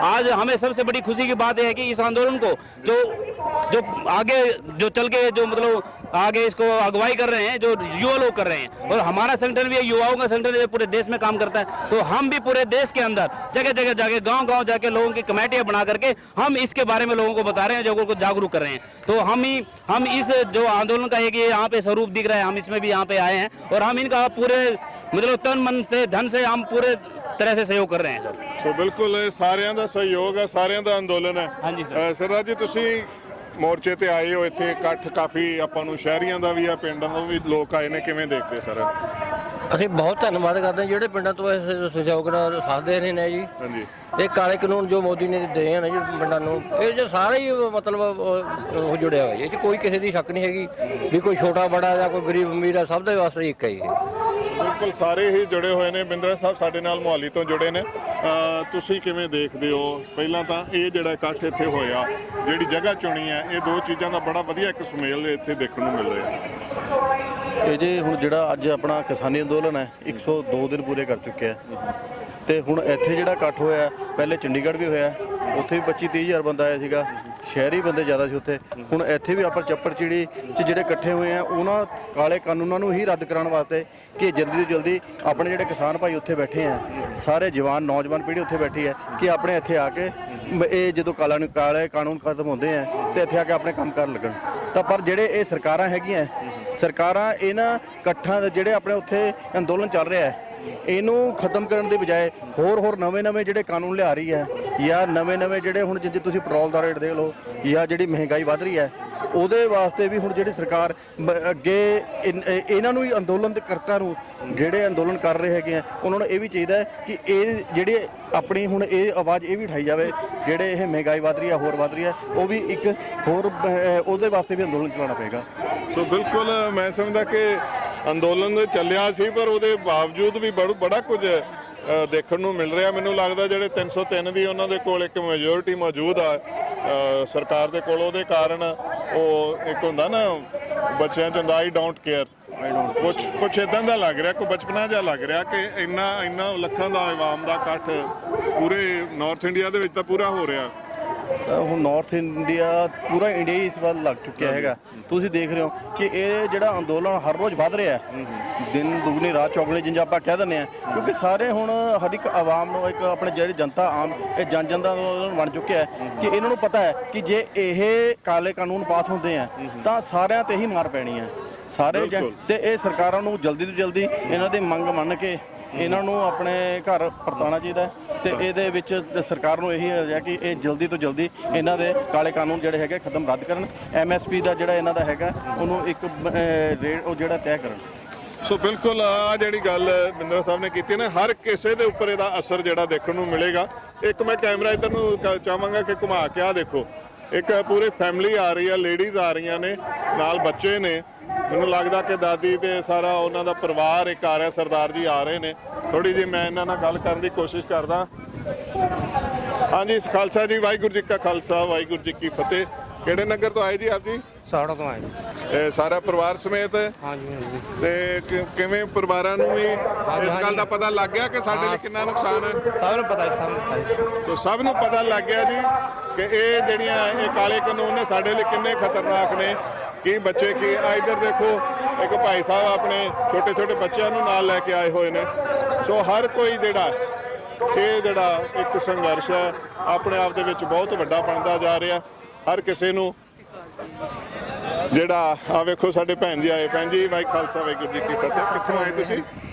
आज हमें सबसे बड़ी खुशी की बात है कि इस आंदोलन को जो आगे जो चल के जो मतलब आगे इसको अगुवाई कर रहे हैं, जो युवा लोग कर रहे हैं, और हमारा संगठन भी युवाओं का संगठन है, पूरे देश में काम करता है। तो हम भी पूरे देश के अंदर जगह जगह जाके, गांव-गांव जाके लोगों की कमेटियां बना करके हम इसके बारे में लोगों को बता रहे हैं, लोगों को जागरूक कर रहे हैं। तो हम इस जो आंदोलन का एक यहाँ पे स्वरूप दिख रहा है, हम इसमें भी यहाँ पे आए हैं, और हम इनका पूरे मतलब तन मन से, धन से हम पूरे तरह से सहयोग कर रहे हैं सर। तो बिल्कुल सारिਆਂ ਦਾ ਸਹਿਯੋਗ ਹੈ, ਸਾਰਿਆਂ ਦਾ ਅੰਦੋਲਨ ਹੈ। ਹਾਂਜੀ ਸਰ। ਸਰਦਾਰ ਜੀ, ਤੁਸੀਂ ਮੋਰਚੇ ਤੇ ਆਏ ਹੋ, ਇੱਥੇ ਇਕੱਠ ਕਾਫੀ ਆਪਾਂ ਨੂੰ ਸ਼ਹਿਰੀਆਂ ਦਾ ਵੀ ਆ, ਪਿੰਡਾਂ ਤੋਂ ਵੀ ਲੋਕ ਆਏ ਨੇ, ਕਿਵੇਂ ਦੇਖਦੇ ਸਰ? ਅਸੀਂ ਬਹੁਤ ਧੰਨਵਾਦ ਕਰਦੇ ਹਾਂ ਜਿਹੜੇ ਪਿੰਡਾਂ ਤੋਂ ਇਸ ਸਹਿਯੋਗ ਨਾਲ ਸਾਥ ਦੇ ਰਹੇ ਨੇ ਜੀ। ਹਾਂਜੀ ਇਹ ਕਾਲੇ ਕਾਨੂੰਨ ਜੋ ਮੋਦੀ ਨੇ ਦਿੱਤੇ ਹਨ ਜੀ ਪਿੰਡਾਂ ਨੂੰ, ਇਹ 'ਚ ਸਾਰੇ ਹੀ ਮਤਲਬ ਉਹ ਜੁੜਿਆ ਹੋਇਆ ਜੀ। ਇਹ 'ਚ ਕੋਈ ਕਿਸੇ ਦੀ ਸ਼ੱਕ ਨਹੀਂ ਹੈਗੀ ਵੀ ਕੋਈ ਛੋਟਾ ਬੜਾ ਜਾਂ ਕੋਈ ਗਰੀਬ ਅਮੀਰ ਆ, ਸਭ ਦੇ ਵਾਸਤੇ ਇੱਕ ਹੈ ਜੀ। ਬਿਲਕੁਲ ਸਾਰੇ ਹੀ ਜੁੜੇ ਹੋਏ ਨੇ। ਬਿੰਦਰਾ ਸਾਹਿਬ ਸਾਡੇ ਨਾਲ ਮੁਹਾਲੀ ਤੋਂ ਜੁੜੇ ਨੇ। ਤੁਸੀਂ ਕਿਵੇਂ ਦੇਖਦੇ ਹੋ? ਪਹਿਲਾਂ ਤਾਂ ਇਹ ਜਿਹੜਾ ਇਕੱਠ ਇੱਥੇ ਹੋਇਆ, ਜਿਹੜੀ ਜਗ੍ਹਾ ਚੁਣੀ ਹੈ, ਇਹ ਦੋ ਚੀਜ਼ਾਂ ਦਾ ਬੜਾ ਵਧੀਆ ਇੱਕ ਸੁਮੇਲ ਇੱਥੇ ਦੇਖਣ ਨੂੰ ਮਿਲ ਰਿਹਾ। ਇਹ ਜੇ ਹੁਣ ਜਿਹੜਾ ਅੱਜ ਆਪਣਾ ਕਿਸਾਨੀ ਅੰਦੋਲਨ ਹੈ 102 ਦਿਨ ਪੂਰੇ ਕਰ ਚੁੱਕਿਆ ਤੇ ਹੁਣ ਇੱਥੇ ਜਿਹੜਾ ਇਕੱਠ ਹੋਇਆ, ਪਹਿਲੇ ਚੰਡੀਗੜ੍ਹ ਵੀ ਹੋਇਆ, ਉੱਥੇ ਵੀ 25-30 ਹਜ਼ਾਰ ਬੰਦਾ ਆਇਆ ਸੀਗਾ, ਸ਼ਹਿਰੀ ਬੰਦੇ ਜ਼ਿਆਦਾ ਸੀ ਉੱਥੇ। ਹੁਣ ਇੱਥੇ ਵੀ ਆਪਾਂ ਚੱਪੜਚਿੜੀ 'ਚ ਜਿਹੜੇ ਇਕੱਠੇ ਹੋਏ ਆ, ਉਹਨਾਂ ਕਾਲੇ ਕਾਨੂੰਨਾਂ ਨੂੰ ਹੀ ਰੱਦ ਕਰਾਉਣ ਵਾਸਤੇ ਕਿ ਜਲਦੀ ਤੋਂ ਜਲਦੀ ਆਪਣੇ ਜਿਹੜੇ ਕਿਸਾਨ ਭਾਈ ਉੱਥੇ ਬੈਠੇ ਆ, ਸਾਰੇ ਜਵਾਨ ਨੌਜਵਾਨ ਪੀੜ੍ਹੀ ਉੱਥੇ ਬੈਠੀ ਹੈ ਕਿ ਆਪਣੇ ਇੱਥੇ ਆ ਕੇ ਇਹ ਜਦੋਂ ਕਾਲੇ ਕਾਨੂੰਨ ਖਤਮ ਹੁੰਦੇ ਆ ਤੇ ਇੱਥੇ ਆ ਕੇ ਆਪਣੇ ਕੰਮ ਕਰਨ ਲੱਗਣ। ਤਾਂ ਪਰ ਜਿਹੜੇ ਇਹ ਸਰਕਾਰਾਂ ਹੈਗੀਆਂ, ਸਰਕਾਰਾਂ ਇਹਨਾਂ ਇਕੱਠਾਂ ਦੇ ਜਿਹੜੇ ਆਪਣੇ ਉੱਥੇ ਅੰਦੋਲਨ ਚੱਲ ਰਿਹਾ ਹੈ, ਇਹਨੂੰ ਖਤਮ ਕਰਨ ਦੇ ਬਜਾਏ ਹੋਰ ਨਵੇਂ ਜਿਹੜੇ ਕਾਨੂੰਨ ਲਿਆ ਰਹੀ ਹੈ, ਜਾਂ ਨਵੇਂ ਜਿਹੜੇ ਹੁਣ ਜਿੱਥੇ ਤੁਸੀਂ ਪੈਟਰੋਲ ਦਾ ਰੇਟ ਦੇਖ ਲਓ, ਜਾਂ ਜਿਹੜੀ ਮਹਿੰਗਾਈ ਵੱਧ ਰਹੀ ਹੈ, ਉਹਦੇ ਵਾਸਤੇ ਵੀ ਹੁਣ ਜਿਹੜੀ ਸਰਕਾਰ ਅੱਗੇ ਇਹਨਾਂ ਨੂੰ ਹੀ ਅੰਦੋਲਨਕਰਤਾ ਨੂੰ ਜਿਹੜੇ ਅੰਦੋਲਨ ਕਰ ਰਹੇ ਹੈਗੇ ਆ, ਉਹਨਾਂ ਨੂੰ ਇਹ ਵੀ ਚਾਹੀਦਾ ਹੈ ਕਿ ਇਹ ਜਿਹੜੇ ਆਪਣੀ ਹੁਣ ਇਹ ਆਵਾਜ਼ ਇਹ ਵੀ ਉਠਾਈ ਜਾਵੇ, ਜਿਹੜੇ ਇਹ ਮਹਿੰਗਾਈ ਵੱਧ ਰਹੀ ਹੈ, ਹੋਰ ਵੱਧ ਰਹੀ ਹੈ, ਉਹ ਵੀ ਇੱਕ ਹੋਰ ਉਹਦੇ ਵਾਸਤੇ ਵੀ ਅੰਦੋਲਨ ਚਲਾਉਣਾ ਪਏਗਾ। ਸੋ ਬਿਲਕੁਲ ਮੈਂ ਸਮਝਦਾ ਕਿ ਅੰਦੋਲਨ ਚੱਲਿਆ ਸੀ, ਪਰ ਉਹਦੇ ਬਾਵਜੂਦ ਵੀ ਬੜਾ ਕੁਝ ਦੇਖਣ ਨੂੰ ਮਿਲ ਰਿਹਾ। ਮੈਨੂੰ ਲੱਗਦਾ ਜਿਹੜੇ 303 ਦੀ ਉਹਨਾਂ ਦੇ ਕੋਲ ਇੱਕ ਮੈਜੋਰਿਟੀ ਮੌਜੂਦ ਆ ਸਰਕਾਰ ਦੇ ਕੋਲ, ਉਹਦੇ ਕਾਰਨ ਉਹ ਇੱਕ ਹੁੰਦਾ ਨਾ ਬੱਚਿਆਂ 'ਚ ਹੁੰਦਾ ਆਈ ਡੋਂਟ ਕੇਅਰ, ਕੁਛ ਇਦਾਂ ਦਾ ਲੱਗ ਰਿਹਾ, ਕੋਈ ਬਚਪਨਾ ਜਿਹਾ ਲੱਗ ਰਿਹਾ ਕਿ ਇੰਨਾ ਲੱਖਾਂ ਦਾ ਆਵਾਮ ਦਾ ਇਕੱਠ ਪੂਰੇ ਨਾਰਥ ਇੰਡੀਆ ਦੇ ਵਿੱਚ ਤਾਂ ਪੂਰਾ ਹੋ ਰਿਹਾ। ਹੁਣ ਨਾਰਥ ਇੰਡੀਆ ਪੂਰਾ ਇੰਡੀਆ ਹੀ ਇਸ ਵੱਲ ਲੱਗ ਚੁੱਕਿਆ ਹੈਗਾ। ਤੁਸੀਂ ਦੇਖ ਰਹੇ ਹੋ ਕਿ ਇਹ ਜਿਹੜਾ ਅੰਦੋਲਨ ਹਰ ਰੋਜ਼ ਵੱਧ ਰਿਹਾ ਹੈ, ਦਿਨ ਦੁਗਣੀ ਰਾਤ ਚੌਗਣੀ ਜਿੰਜ ਆਪਾਂ ਕਹਿ ਦਿੰਦੇ ਆ, ਕਿਉਂਕਿ ਸਾਰੇ ਹੁਣ ਹਰ ਇੱਕ ਆਵਾਮ ਨੂੰ ਇੱਕ ਆਪਣੇ ਜਿਹੜੀ ਜਨਤਾ ਆਮ ਇਹ ਜਨ ਦਾ ਅੰਦੋਲਨ ਬਣ ਚੁੱਕਿਆ ਹੈ ਕਿ ਇਹਨਾਂ ਨੂੰ ਪਤਾ ਹੈ ਕਿ ਜੇ ਇਹ ਕਾਲੇ ਕਾਨੂੰਨ ਪਾਸ ਹੁੰਦੇ ਆ ਤਾਂ ਸਾਰਿਆਂ ਤੇ ਹੀ ਮਾਰ ਪੈਣੀ ਹੈ ਸਾਰੇ। ਤੇ ਇਹ ਸਰਕਾਰਾਂ ਨੂੰ ਜਲਦੀ ਤੋਂ ਜਲਦੀ ਇਹਨਾਂ ਦੀ ਮੰਗ ਮੰਨ ਕੇ ਇਹਨਾਂ ਨੂੰ ਆਪਣੇ ਘਰ ਪਰਤਾਉਣਾ ਚਾਹੀਦਾ ਹੈ। ਤੇ ਇਹਦੇ ਵਿੱਚ ਸਰਕਾਰ ਨੂੰ ਇਹੀ ਹੈ ਕਿ ਇਹ ਜਲਦੀ ਤੋਂ ਜਲਦੀ ਇਹਨਾਂ ਦੇ ਕਾਲੇ ਕਾਨੂੰਨ ਜਿਹੜੇ ਹੈਗੇ ਖਤਮ ਰੱਦ ਕਰਨ, MSP ਦਾ ਜਿਹੜਾ ਇਹਨਾਂ ਦਾ ਹੈਗਾ ਉਹਨੂੰ ਇੱਕ ਰੇਟ ਉਹ ਜਿਹੜਾ ਤੈਅ ਕਰਨ। ਸੋ ਬਿਲਕੁਲ ਆ ਜਿਹੜੀ ਗੱਲ ਬਿੰਦਰਾ ਸਾਹਿਬ ਨੇ ਕੀਤੀ ਨਾ, ਹਰ ਕਿਸੇ ਦੇ ਉੱਪਰ ਇਹਦਾ ਅਸਰ ਜਿਹੜਾ ਦੇਖਣ ਨੂੰ ਮਿਲੇਗਾ। ਇੱਕ ਮੈਂ ਕੈਮਰਾ ਇੱਧਰ ਨੂੰ ਚਾਹਾਂਗਾ ਕਿ ਘੁਮਾ ਕੇ ਆ ਦੇਖੋ, ਇੱਕ ਪੂਰੀ ਫੈਮਿਲੀ ਆ ਰਹੀ ਆ, ਲੇਡੀਜ਼ ਆ ਰਹੀਆਂ ਨੇ, ਨਾਲ ਬੱਚੇ ਨੇ। ਮੈਨੂੰ ਲੱਗਦਾ ਕਿ ਦਾਦੀ ਤੇ ਸਾਰਾ ਉਹਨਾਂ ਦਾ ਪਰਿਵਾਰ ਇੱਕ ਆ ਰਿਹਾ, ਸਰਦਾਰ ਜੀ ਆ ਰਹੇ ਨੇ। ਥੋੜੀ ਜਿਹੀ ਮੈਂ ਇਹਨਾਂ ਨਾਲ ਗੱਲ ਕਰਨ ਦੀ ਕੋਸ਼ਿਸ਼ ਕਰਦਾ। ਹਾਂਜੀ ਖਾਲਸਾ ਜੀ, ਵਾਹਿਗੁਰੂ ਜੀ ਕਾ ਖਾਲਸਾ, ਵਾਹਿਗੁਰੂ ਜੀ ਕੀ ਫਤਿਹ। ਕਿਹੜੇ ਨਗਰ ਤੋਂ ਆਏ ਜੀ ਆਪ ਜੀ? ਸਾੜਾ ਤੋਂ ਆਏ ਸਾਰਾ ਪਰਿਵਾਰ ਸਮੇਤ? ਹਾਂਜੀ। ਤੇ ਕਿਵੇਂ ਪਰਿਵਾਰਾਂ ਨੂੰ ਵੀ ਇਸ ਗੱਲ ਦਾ ਪਤਾ ਲੱਗ ਗਿਆ ਕਿ ਸਾਡੇ ਲਈ ਕਿੰਨਾ ਨੁਕਸਾਨ ਹੈ? ਸਭ ਨੂੰ ਪਤਾ ਹੈ। ਸੋ ਸਭ ਨੂੰ ਪਤਾ ਲੱਗ ਗਿਆ ਜੀ ਕਿ ਇਹ ਜਿਹੜੀਆਂ ਇਹ ਕਾਲੇ ਕਾਨੂੰਨ ਨੇ ਸਾਡੇ ਲਈ ਕਿੰਨੇ ਖਤਰਨਾਕ ਨੇ। ਕੀ ਬੱਚੇ ਕੀ ਇੱਧਰ ਦੇਖੋ, ਇੱਕ ਭਾਈ ਸਾਹਿਬ ਆਪਣੇ ਛੋਟੇ ਬੱਚਿਆਂ ਨੂੰ ਨਾਲ ਲੈ ਕੇ ਆਏ ਹੋਏ ਨੇ। ਸੋ ਹਰ ਕੋਈ ਜਿਹੜਾ ਇੱਕ ਸੰਘਰਸ਼ ਹੈ ਆਪਣੇ ਆਪ ਦੇ ਵਿੱਚ ਬਹੁਤ ਵੱਡਾ ਬਣਦਾ ਜਾ ਰਿਹਾ। ਹਰ ਕਿਸੇ ਨੂੰ ਜਿਹੜਾ ਆ ਵੇਖੋ, ਸਾਡੇ ਭੈਣ ਜੀ ਆਏ। ਭੈਣ ਜੀ ਵਾਹਿ ਖਾਲਸਾ ਵਾਹਿਗੁਰੂ ਜੀ ਕੀ ਫਤਿਹ। ਕਿੱਥੋਂ ਆਏ ਤੁਸੀਂ?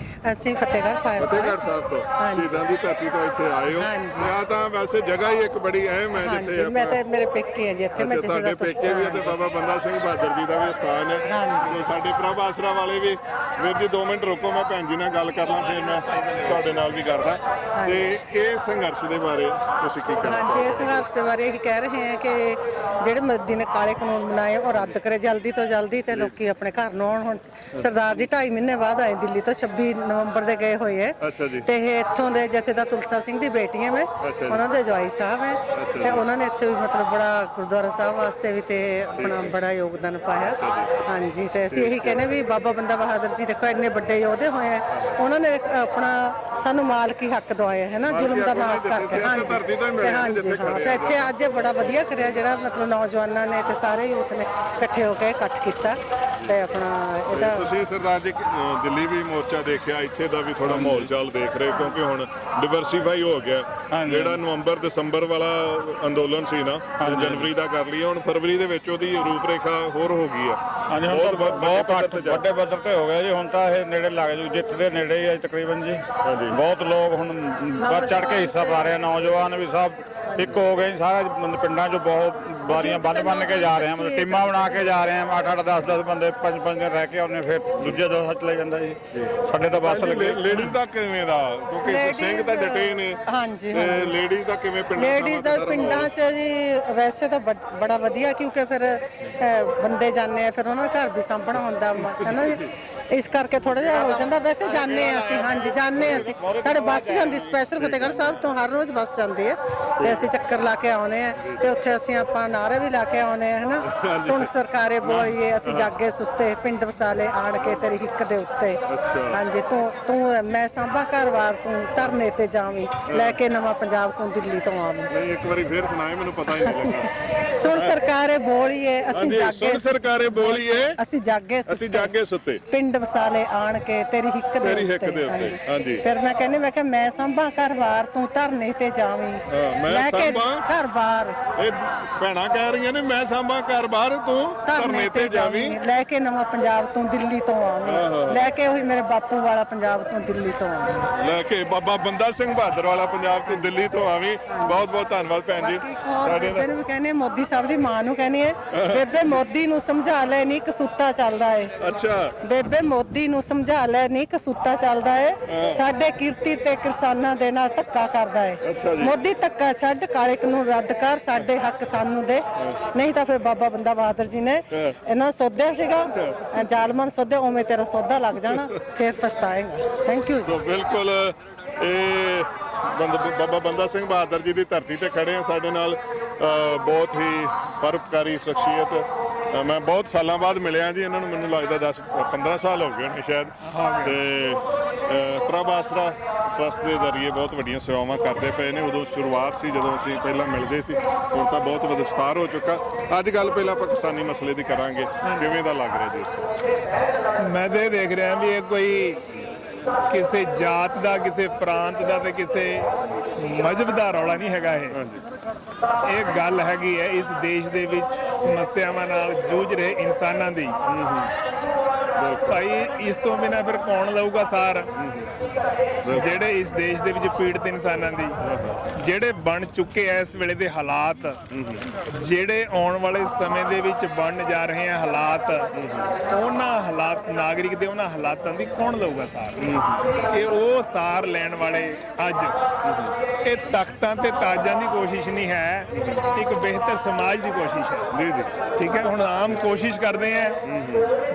ਅਸੀਂ ਫਤਿਹਗੜ੍ਹ ਸਾਹਿਬ ਫਤਿਹਗੜ੍ਹ ਸਾਹਿਬ ਤੋਂ, ਸ਼ਹੀਦਾਂ ਦੀ ਧਰਤੀ ਤੋਂ ਇੱਥੇ ਆਏ ਹੋ। ਆ ਤਾਂ ਵੈਸੇ ਜਗ੍ਹਾ ਹੀ ਇੱਕ ਬੜੀ ਅਹਿਮ ਹੈ ਜਿੱਥੇ ਮੈਂ ਤੇ ਮੇਰੇ ਪੇਕੇ ਹੈ ਜੀ ਇੱਥੇ। ਮੈਂ ਤੁਹਾਡੇ ਪੇਕੇ ਵੀ ਤੇ ਬਾਬਾ ਬੰਦਾ ਸਿੰਘ ਬਹਾਦਰ ਜੀ ਦਾ ਵੀ ਸਥਾਨ ਹੈ। ਸੋ ਸਾਡੇ ਪ੍ਰਭ ਆਸਰਾ ਵਾਲੇ ਵੀ। ਵੀਰ ਜੀ 2 ਮਿੰਟ ਰੁਕੋ, ਮੈਂ ਭੈਣ ਜੀ ਨਾਲ ਗੱਲ ਕਰ ਲਾਂ, ਫਿਰ ਮੈਂ ਤੁਹਾਡੇ ਨਾਲ ਵੀ ਕਰਦਾ। ਤੇ ਇਹ ਸੰਘਰਸ਼ ਦੇ ਬਾਰੇ ਤੁਸੀਂ ਕੀ ਕਹਿਣਾ? ਹਾਂਜੀ, ਇਹ ਸੰਘਰਸ਼ ਦੇ ਬਾਰੇ ਇਹ ਕਹਿ ਰਹੇ ਹਾਂ ਕਿ ਜਿਹੜੇ ਮੋਦੀ ਨੇ ਕਾਲੇ ਕਾਨੂੰਨ ਬਣਾਏ ਉਹ ਰੱਦ ਕਰੇ ਜਲਦੀ ਤੋਂ ਜਲਦੀ, ਤੇ ਲੋਕੀ ਆਪਣੇ ਘਰ ਨੂੰ ਆਉਣ। ਹੁਣ ਸਰਦਾਰ ਜੀ 2.5 ਮਹੀਨੇ ਬਾਅਦ ਆਏ ਦਿੱਲੀ ਤੋਂ, 26 ਨਵੰਬਰ ਦੇ ਗਏ ਹੋਏ ਹੈ। ਤੇ ਇਹ ਇੱਥੋਂ ਦੇ ਜਥੇਦਾਰ ਤੁਲਸਾ ਸਿੰਘ ਦੀ ਬੇਟੀ ਹੈ ਮੈਂ, ਉਹਨਾਂ ਦੇ ਜਵਾਈ ਸਾਹਿਬ ਹੈ। ਤੇ ਉਹਨਾਂ ਨੇ ਇੱਥੇ ਵੀ ਮਤਲਬ ਬੜਾ ਗੁਰਦੁਆਰਾ ਸਾਹਿਬ ਵਾਸਤੇ ਵੀ ਤੇ ਆਪਣਾ ਬੜਾ ਯੋਗਦਾਨ ਪਾਇਆ। ਹਾਂਜੀ, ਤੇ ਅਸੀਂ ਇਹੀ ਕਹਿੰਦੇ ਵੀ ਬਾਬਾ ਬੰਦਾ ਬਹਾਦਰ ਜੀ ਦੇਖੋ ਇੰਨੇ ਵੱਡੇ ਯੋਧੇ ਹੋਏ ਹੈ, ਉਹਨਾਂ ਨੇ ਆਪਣਾ ਸਾਨੂੰ ਮਾਲਕੀ ਹੱਕ ਦਵਾਇਆ ਹੈ ਨਾ, ਜ਼ੁਲਮ ਦਾ ਨਾਸ਼ ਕਰਕੇ। ਹਾਂਜੀ ਤੇ ਇੱਥੇ ਅੱਜ ਬੜਾ ਵਧੀਆ ਕਰਿਆ ਜਿਹੜਾ ਮਤਲਬ ਨੌਜਵਾਨਾਂ ਨੇ ਤੇ ਸਾਰੇ ਯੂਥ ਨੇ ਇਕੱਠੇ ਹੋ ਕੇ ਇਕੱਠ ਕੀਤਾ। ਤੇ ਆਪਣਾ ਇਹਦਾ ਤੁਸੀਂ ਸਰਦਾਰ ਜੀ ਦਿੱਲੀ ਵੀ ਮੋਰਚਾ ਦੇਖਿਆ, ਇੱਥੇ ਦਾ ਵੀ ਥੋੜਾ ਮਾਹੌਲ ਚਾਲ ਦੇਖ ਰਹੇ, ਕਿਉਂਕਿ ਹੁਣ ਡਿਵਰਸੀਫਾਈ ਹੋ ਗਿਆ। ਜਿਹੜਾ ਨਵੰਬਰ ਦਸੰਬਰ ਵਾਲਾ ਅੰਦੋਲਨ ਸੀ ਨਾ, ਜਨਵਰੀ ਦਾ ਕਰ ਲਿਆ, ਹੁਣ ਫਰਵਰੀ ਦੇ ਵਿੱਚ ਉਹਦੀ ਰੂਪਰੇਖਾ ਹੋਰ ਹੋ ਗਈ ਆ। ਬਹੁਤ ਵੱਡੇ ਪੱਧਰ ਤੇ ਹੋ ਗਿਆ ਜੀ। ਹੁਣ ਤਾਂ ਇਹ ਨੇੜੇ ਲੱਗ ਜੂ, ਜਿੱਤ ਦੇ ਨੇੜੇ ਹੀ ਆ ਤਕਰੀਬਨ ਜੀ। ਬਹੁਤ ਲੋਕ ਹੁਣ ਵੱਧ ਚੜ ਕੇ ਹਿੱਸਾ ਪਾ ਰਹੇ ਆ, ਨੌਜਵਾਨ ਵੀ ਸਭ ਇੱਕ ਹੋ ਗਏ। ਸਾਰਾ ਪਿੰਡਾਂ 'ਚ ਬਹੁਤ ਦੁਆਰੀਆਂ ਬੰਨ ਕੇ ਜਾ ਰਹੇ ਹਾਂ, ਮਤਲਬ ਟੀਮਾਂ ਬਣਾ ਕੇ ਜਾ ਰਹੇ ਹਾਂ, 8-8 10-10 ਬੰਦੇ 5-5 ਦਿਨ ਰਹਿ ਕੇ ਆਉਂਦੇ, ਫਿਰ ਦੂਜੇ ਦਿਨ ਚਲੇ ਜਾਂਦਾ ਜੀ। ਸਾਡੇ ਤਾਂ ਬੱਸ ਲੱਗੇ। ਲੇਡੀਜ਼ ਦਾ ਕਿਵੇਂ ਦਾ, ਕਿਉਂਕਿ ਸਿੰਘ ਤਾਂ ਡਟੇ ਨੇ, ਹਾਂਜੀ ਤੇ ਲੇਡੀਜ਼ ਦਾ ਕਿਵੇਂ ਲੇਡੀਜ਼ ਦਾ ਪਿੰਡਾਂ 'ਚ ਜੀ ਵੈਸੇ ਤਾਂ ਬੜਾ ਵਧੀਆ, ਕਿਉਂਕਿ ਫਿਰ ਬੰਦੇ ਜਾਂਦੇ ਆ, ਫਿਰ ਉਹਨਾਂ ਦਾ ਘਰ ਵੀ ਸਾਂਭਣਾ ਹੁੰਦਾ ਹੈ ਨਾ ਜੀ, ਇਸ ਕਰਕੇ ਥੋੜਾ ਜਿਹਾ ਹੋ ਜਾਂਦਾ। ਵੈਸੇ ਜਾਂਦੇ ਆ ਅਸੀਂ, ਹਾਂਜੀ ਜਾਂਦੇ ਅਸੀਂ, ਸਾਡੇ ਬੱਸ ਜਾਂਦੀ ਸਪੈਸ਼ਲ ਫਤਿਹਗੜ੍ਹ ਸਾਹਿਬ ਤੋਂ ਹਰ ਰੋਜ਼ ਬੱਸ ਜਾਂਦੀ ਹੈ, ਤੇ ਅਸੀਂ ਚੱਕਰ ਲਾ ਕੇ ਆਉਂਦੇ ਆ, ਤੇ ਉੱਥੇ ਅਸੀਂ ਆਪਾਂ ਨਾਅਰੇ ਵੀ ਲਾ ਕੇ ਆਉਂਦੇ ਆ, ਹੈ ਨਾ, ਸੁਣ ਸਰਕਾਰੇ ਬੋਲੀਏ, ਅਸੀਂ ਜਾਗੇ ਸੁੱਤੇ ਪਿੰਡ ਵਸਾਲੇ ਆਣ ਕੇ ਤੇਰੀ ਹਿੱਕ ਦੇ ਉੱਤੇ, ਹਾਂਜੀ ਤੂੰ ਮੈਂ ਸਾਂਭਾ ਘਰ-ਬਾਰ ਤੂੰ ਧਰਨੇ ਤੇ ਜਾਵੀਂ, ਲੈ ਕੇ ਨਵਾਂ ਪੰਜਾਬ ਤੂੰ ਦਿੱਲੀ ਤੋਂ ਆਵੀਂ। ਇੱਕ ਵਾਰੀ ਫੇਰ ਸੁਣਾਏ, ਮੈਨੂੰ ਪਤਾ ਹੀ ਨਹੀਂ ਲੱਗਾ। ਸੁਣ ਸਰਕਾਰੇ ਬੋਲੀਏ, ਅਸੀਂ ਜਾਗੇ, ਸੁਣ ਸਰਕਾਰੇ ਬੋਲੀਏ, ਅਸੀਂ ਜਾਗੇ ਸੁੱਤੇ ਪਿੰਡ ਵਸਾਲੇ ਆਣ ਕੇ ਤੇਰੀ ਹਿੱਕ ਦੇ ਉੱਤੇ, ਹਾਂਜੀ। ਫਿਰ ਮੈਂ ਕਹਿੰਦੀ, ਮੈਂ ਕਿਹਾ ਮੈਂ ਸਾਂਭਾ ਘਰ-ਬਾਰ ਤੂੰ ਧਰਨੇ ਤੇ ਜਾਵੀਂ, ਲੈ ਕੇ ਘਰ-ਬਾਰ। ਇਹ ਭੈਣਾਂ ਕਹਿ ਰਹੀਆਂ ਨੇ, ਮੈਂ ਸਾਂਭਾ ਘਰ-ਬਾਰ ਤੂੰ ਧਰਨੇ ਤੇ ਜਾਵੀਂ, ਲੈ ਕੇ ਨਵਾਂ ਪੰਜਾਬ ਤੂੰ ਦਿੱਲੀ ਤੋਂ ਆਵੀਂ, ਲੈ ਕੇ ਉਹੀ ਮੇਰੇ ਬਾਪੂ ਵਾਲਾ ਪੰਜਾਬ ਤੂੰ ਦਿੱਲੀ ਤੋਂ ਆਵੀਂ, ਲੈ ਕੇ ਬਾਬਾ ਬੰਦਾ ਸਿੰਘ ਬਹਾਦਰ ਵਾਲਾ ਪੰਜਾਬ ਤੋਂ ਦਿੱਲੀ ਤੋਂ ਆਵੀਂ। ਬਹੁਤ ਬਹੁਤ ਧੰਨਵਾਦ ਭੈਣ ਜੀ। ਬੇਬੇ ਨੂੰ ਵੀ ਕਹਿੰਦੇ, ਮੋਦੀ ਸਾਹਿਬ ਦੀ ਮਾਂ ਨੂੰ ਕਹਿੰਦੇ ਆ, ਬੇਬੇ ਮੋਦੀ ਨੂੰ ਸਮਝਾ ਲੈ, ਨਹੀਂ ਕਸੂਤਾ ਚੱਲਦਾ ਏ। ਅੱਛਾ, ਬੇਬੇ ਮੋਦੀ ਨੂੰ ਸਮਝਾ ਲੈ, ਨਹੀਂ ਕਸੂਤਾ ਚੱਲਦਾ ਏ, ਸਾਡੇ ਕਿਰਤੀ ਤੇ ਕਿਸਾਨਾਂ ਦੇ ਨਾਲ ਧੱਕਾ ਕਰਦਾ ਏ। ਮੋਦੀ ਧੱਕਾ ਛੱਡ, ਕਾਲੇ ਕਾਨੂੰਨ ਰੱਦ ਕਰ, ਸਾਡੇ ਹੱਕ ਸਾਨੂੰ ਦੇ, ਨਹੀਂ ਤਾਂ ਫਿਰ ਬਾਬਾ ਬੰਦਾ ਬਹਾਦਰ ਜੀ ਨੇ ਇਹਨਾਂ ਸੋਧਿਆ ਸੀਗਾ, ਜ਼ਾਲਮਾਂ ਸੋਧਿਆ, ਉਵੇਂ ਤੇਰਾ ਸੌਦਾ ਲੱਗ ਜਾਣਾ, ਫਿਰ ਪਛਤਾਏਗਾ। Thank you. ਸੋ ਬਿਲਕੁਲ ਇਹ ਬਾਬਾ ਬੰਦਾ ਸਿੰਘ ਬਹਾਦਰ ਜੀ ਦੀ ਧਰਤੀ ਤੇ ਖੜੇ ਆ। ਸਾਡੇ ਨਾਲ ਬਹੁਤ ਹੀ ਪਰਉਪਕਾਰੀ ਸ਼ਖਸੀਅਤ, ਮੈਂ ਬਹੁਤ ਸਾਲਾਂ ਬਾਅਦ ਮਿਲਿਆ ਜੀ ਇਹਨਾਂ ਨੂੰ, ਮੈਨੂੰ ਲੱਗਦਾ 10-15 ਸਾਲ ਹੋ ਗਏ ਨੇ ਸ਼ਾਇਦ, ਤੇ ਪ੍ਰਭ ਆਸਰਾ ਟਰਸਟ ਦੇ ਜ਼ਰੀਏ ਬਹੁਤ ਵੱਡੀਆਂ ਸੇਵਾਵਾਂ ਕਰਦੇ ਪਏ ਨੇ। ਉਦੋਂ ਸ਼ੁਰੂਆਤ ਸੀ ਜਦੋਂ ਅਸੀਂ ਪਹਿਲਾਂ ਮਿਲਦੇ ਸੀ, ਹੁਣ ਤਾਂ ਬਹੁਤ ਵਿਸਤਾਰ ਹੋ ਚੁੱਕਾ। ਅੱਜ ਗੱਲ ਪਹਿਲਾਂ ਆਪਾਂ ਕਿਸਾਨੀ ਮਸਲੇ ਦੀ ਕਰਾਂਗੇ, ਕਿਵੇਂ ਦਾ ਲੱਗ ਰਿਹਾ ਜੀ? ਮੈਂ ਤਾਂ ਇਹ ਦੇਖ ਰਿਹਾ ਵੀ ਇਹ ਕੋਈ ਕਿਸੇ ਜਾਤ ਦਾ, ਕਿਸੇ ਪ੍ਰਾਂਤ ਦਾ ਤੇ ਕਿਸੇ ਮਜ਼ਹਬ ਦਾ ਰੌਲਾ ਨਹੀਂ ਹੈਗਾ। ਇਹ ਗੱਲ ਹੈਗੀ ਹੈ ਇਸ ਦੇਸ਼ ਦੇ ਵਿੱਚ ਸਮੱਸਿਆਵਾਂ ਨਾਲ ਜੂਝ ਰਹੇ ਇਨਸਾਨਾਂ ਦੀ। ਭਾਈ ਇਸ ਤੋਂ ਬਿਨਾਂ ਫਿਰ ਕੌਣ ਲਊਗਾ ਸਾਰ? ਜਿਹੜੇ ਇਸ ਦੇਸ਼ ਦੇ ਵਿੱਚ ਪੀੜਤ ਇਨਸਾਨਾਂ ਦੀ, ਜਿਹੜੇ ਬਣ ਚੁੱਕੇ ਐ ਇਸ ਵੇਲੇ ਦੇ ਹਾਲਾਤ, ਜਿਹੜੇ ਆਉਣ ਵਾਲੇ ਸਮੇਂ ਦੇ ਵਿੱਚ ਬਣਨ ਜਾ ਰਹੇ ਆ ਹਾਲਾਤ, ਉਹਨਾਂ ਹਾਲਾਤ, ਨਾਗਰਿਕ ਦੇ ਉਹਨਾਂ ਹਾਲਾਤਾਂ ਦੀ ਕੌਣ ਲਊਗਾ ਸਾਰ? ਇਹ ਉਹ ਸਾਰ ਲੈਣ ਵਾਲੇ ਅੱਜ ਇਹ ਤਖਤਾਂ ਤੇ ਤਾਜਾਂ ਦੀ ਕੋਸ਼ਿਸ਼ ਨਹੀਂ ਹੈ, ਇੱਕ ਬਿਹਤਰ ਸਮਾਜ ਦੀ ਕੋਸ਼ਿਸ਼ ਹੈ। ਜੀ ਜੀ, ਠੀਕ ਹੈ। ਹੁਣ ਆਮ ਕੋਸ਼ਿਸ਼ ਕਰਦੇ ਆ,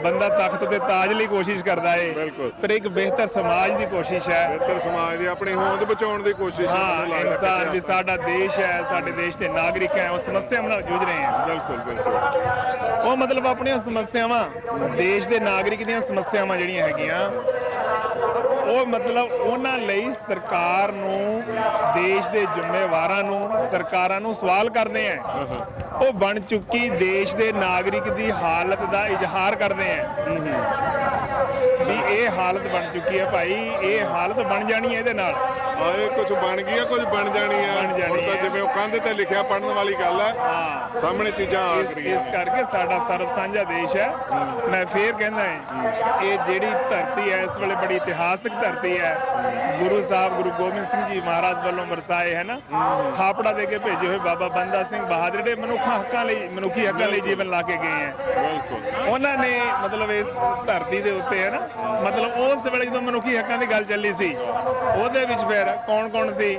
ਬੰਦਾ ਤਖਤ ਤੇ ਤਾਜ ਲਈ ਕੋਸ਼ਿਸ਼ ਕਰਦਾ ਹੈ, ਪਰ ਇੱਕ ਬਿਹਤਰ ਸਮਾਜ ਦੀ ਕੋਸ਼ਿਸ਼ ਹੈ, ਬਿਹਤਰ ਸਮਾਜ ਦੀ ਆਪਣੀ ਹੋਂਦ ਬਚਾਉਣ ਦੀ ਕੋਸ਼ਿਸ਼ ਹੈ। ਹਾਂ, ਇਨਸਾਨ ਵੀ ਸਾਡਾ ਦੇਸ਼ ਹੈ, ਸਾਡੇ ਦੇਸ਼ ਦੇ ਨਾਗਰਿਕ ਹੈ, ਉਹ ਸਮੱਸਿਆਵਾਂ ਨਾਲ ਜੂਝ ਰਹੇ ਹਨ। ਬਿਲਕੁਲ ਬਿਲਕੁਲ। ਉਹ ਮਤਲਬ ਆਪਣੀਆਂ ਸਮੱਸਿਆਵਾਂ, ਦੇਸ਼ ਦੇ ਨਾਗਰਿਕ ਦੀਆਂ ਸਮੱਸਿਆਵਾਂ ਜਿਹੜੀਆਂ ਹੈਗੀਆਂ, ਉਹ ਮਤਲਬ ਉਹਨਾਂ ਲਈ ਸਰਕਾਰ ਨੂੰ, ਦੇਸ਼ ਦੇ ਜ਼ਿੰਮੇਵਾਰਾਂ ਨੂੰ, ਸਰਕਾਰਾਂ ਨੂੰ ਸਵਾਲ ਕਰਦੇ ਆ। ਉਹ ਬਣ ਚੁੱਕੀ ਦੇਸ਼ ਦੇ ਨਾਗਰਿਕ ਦੀ ਹਾਲਤ ਦਾ ਇਜ਼ਹਾਰ ਕਰਦੇ ਆ ਵੀ ਇਹ ਹਾਲਤ ਬਣ ਚੁੱਕੀ ਹੈ ਭਾਈ, ਇਹ ਹਾਲਤ ਬਣ ਜਾਣੀ ਹੈ ਇਹਦੇ ਨਾਲ। ਆਏ ਕੁਝ ਬਣ ਗਿਆ, ਕੁਝ ਬਣ ਜਾਣੀ ਆ। ਹੁਣ ਤਾਂ ਜਿਵੇਂ ਉਹ ਕੰਧ ਤੇ ਲਿਖਿਆ ਪੜਨ ਵਾਲੀ ਗੱਲ ਹੈ, ਸਾਹਮਣੇ ਚੀਜ਼ਾਂ ਆ ਰਹੀਆਂ। ਇਸ ਕਰਕੇ ਸਾਡਾ ਸਰਬ ਸਾਂਝਾ ਦੇਸ਼ ਹੈ। ਮੈਂ ਫੇਰ ਕਹਿੰਦਾ ਇਹ ਜਿਹੜੀ ਧਰਤੀ ਹੈ ਇਸ ਵੇਲੇ ਬੜੀ ਇਤਿਹਾਸਕ ਧਰਤੀ ਹੈ। ਗੁਰੂ ਸਾਹਿਬ ਗੁਰੂ ਗੋਬਿੰਦ ਸਿੰਘ ਜੀ ਮਹਾਰਾਜ ਵੱਲੋਂ ਵਰਸਾਏ ਹੈ ਨਾ, ਥਾਪੜਾ ਦੇ ਕੇ ਭੇਜੇ ਹੋਏ ਬਾਬਾ ਬੰਦਾ ਸਿੰਘ ਬਹਾਦਰ, ਜਿਹੜੇ ਮਨੁੱਖੀ ਹੱਕਾਂ ਲਈ ਜੀਵਨ ਲਾ ਕੇ ਗਏ ਹੈ। ਉਹਨਾਂ ਨੇ ਮਤਲਬ ਇਸ ਧਰਤੀ ਦੇ ਉੱਤੇ ਹੈ ਨਾ, ਮਤਲਬ ਉਸ ਵੇਲੇ ਜਦੋਂ ਮਨੁੱਖੀ ਹੱਕਾਂ ਦੀ ਗੱਲ ਚੱਲੀ ਸੀ, ਉਹਦੇ ਵਿੱਚ ਫਿਰ ਕੌਣ ਸੀ?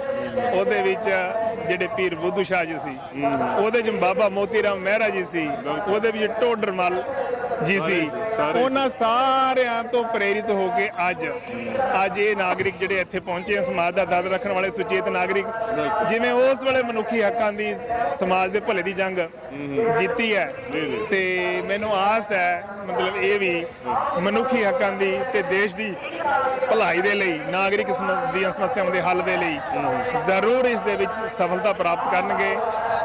ਉਹਦੇ ਵਿੱਚ ਜਿਹੜੇ ਪੀਰ ਬੁੱਧੂ ਸ਼ਾਹ ਜੀ ਸੀ, ਉਹਦੇ ਚ ਬਾਬਾ ਮੋਤੀ ਰਾਮ ਮਹਿਰਾ ਜੀ ਸੀ, ਉਹਦੇ ਵਿੱਚ ਟੋਡਰ ਮੱਲ ਜੀ ਸੀ। ਉਹਨਾਂ ਸਾਰਿਆਂ ਤੋਂ ਪ੍ਰੇਰਿਤ ਹੋ ਕੇ ਅੱਜ ਇਹ ਨਾਗਰਿਕ ਜਿਹੜੇ ਇੱਥੇ ਪਹੁੰਚੇ, ਸਮਾਜ ਦਾ ਦਰਦ ਰੱਖਣ ਵਾਲੇ ਸੁਚੇਤ ਨਾਗਰਿਕ, ਜਿਵੇਂ ਉਸ ਵੇਲੇ ਮਨੁੱਖੀ ਹੱਕਾਂ ਦੀ, ਸਮਾਜ ਦੇ ਭਲੇ ਦੀ ਜੰਗ ਜਿੱਤੀ ਹੈ, ਤੇ ਮੈਨੂੰ ਆਸ ਹੈ ਮਤਲਬ ਇਹ ਵੀ ਮਨੁੱਖੀ ਹੱਕਾਂ ਦੀ ਤੇ ਦੇਸ਼ ਦੀ ਭਲਾਈ ਦੇ ਲਈ, ਨਾਗਰਿਕ ਦੀਆਂ ਸਮੱਸਿਆਵਾਂ ਦੇ ਹੱਲ ਦੇ ਲਈ ਜ਼ਰੂਰ ਇਸ ਦੇ ਵਿੱਚ ਸਫਲਤਾ ਪ੍ਰਾਪਤ ਕਰਨਗੇ।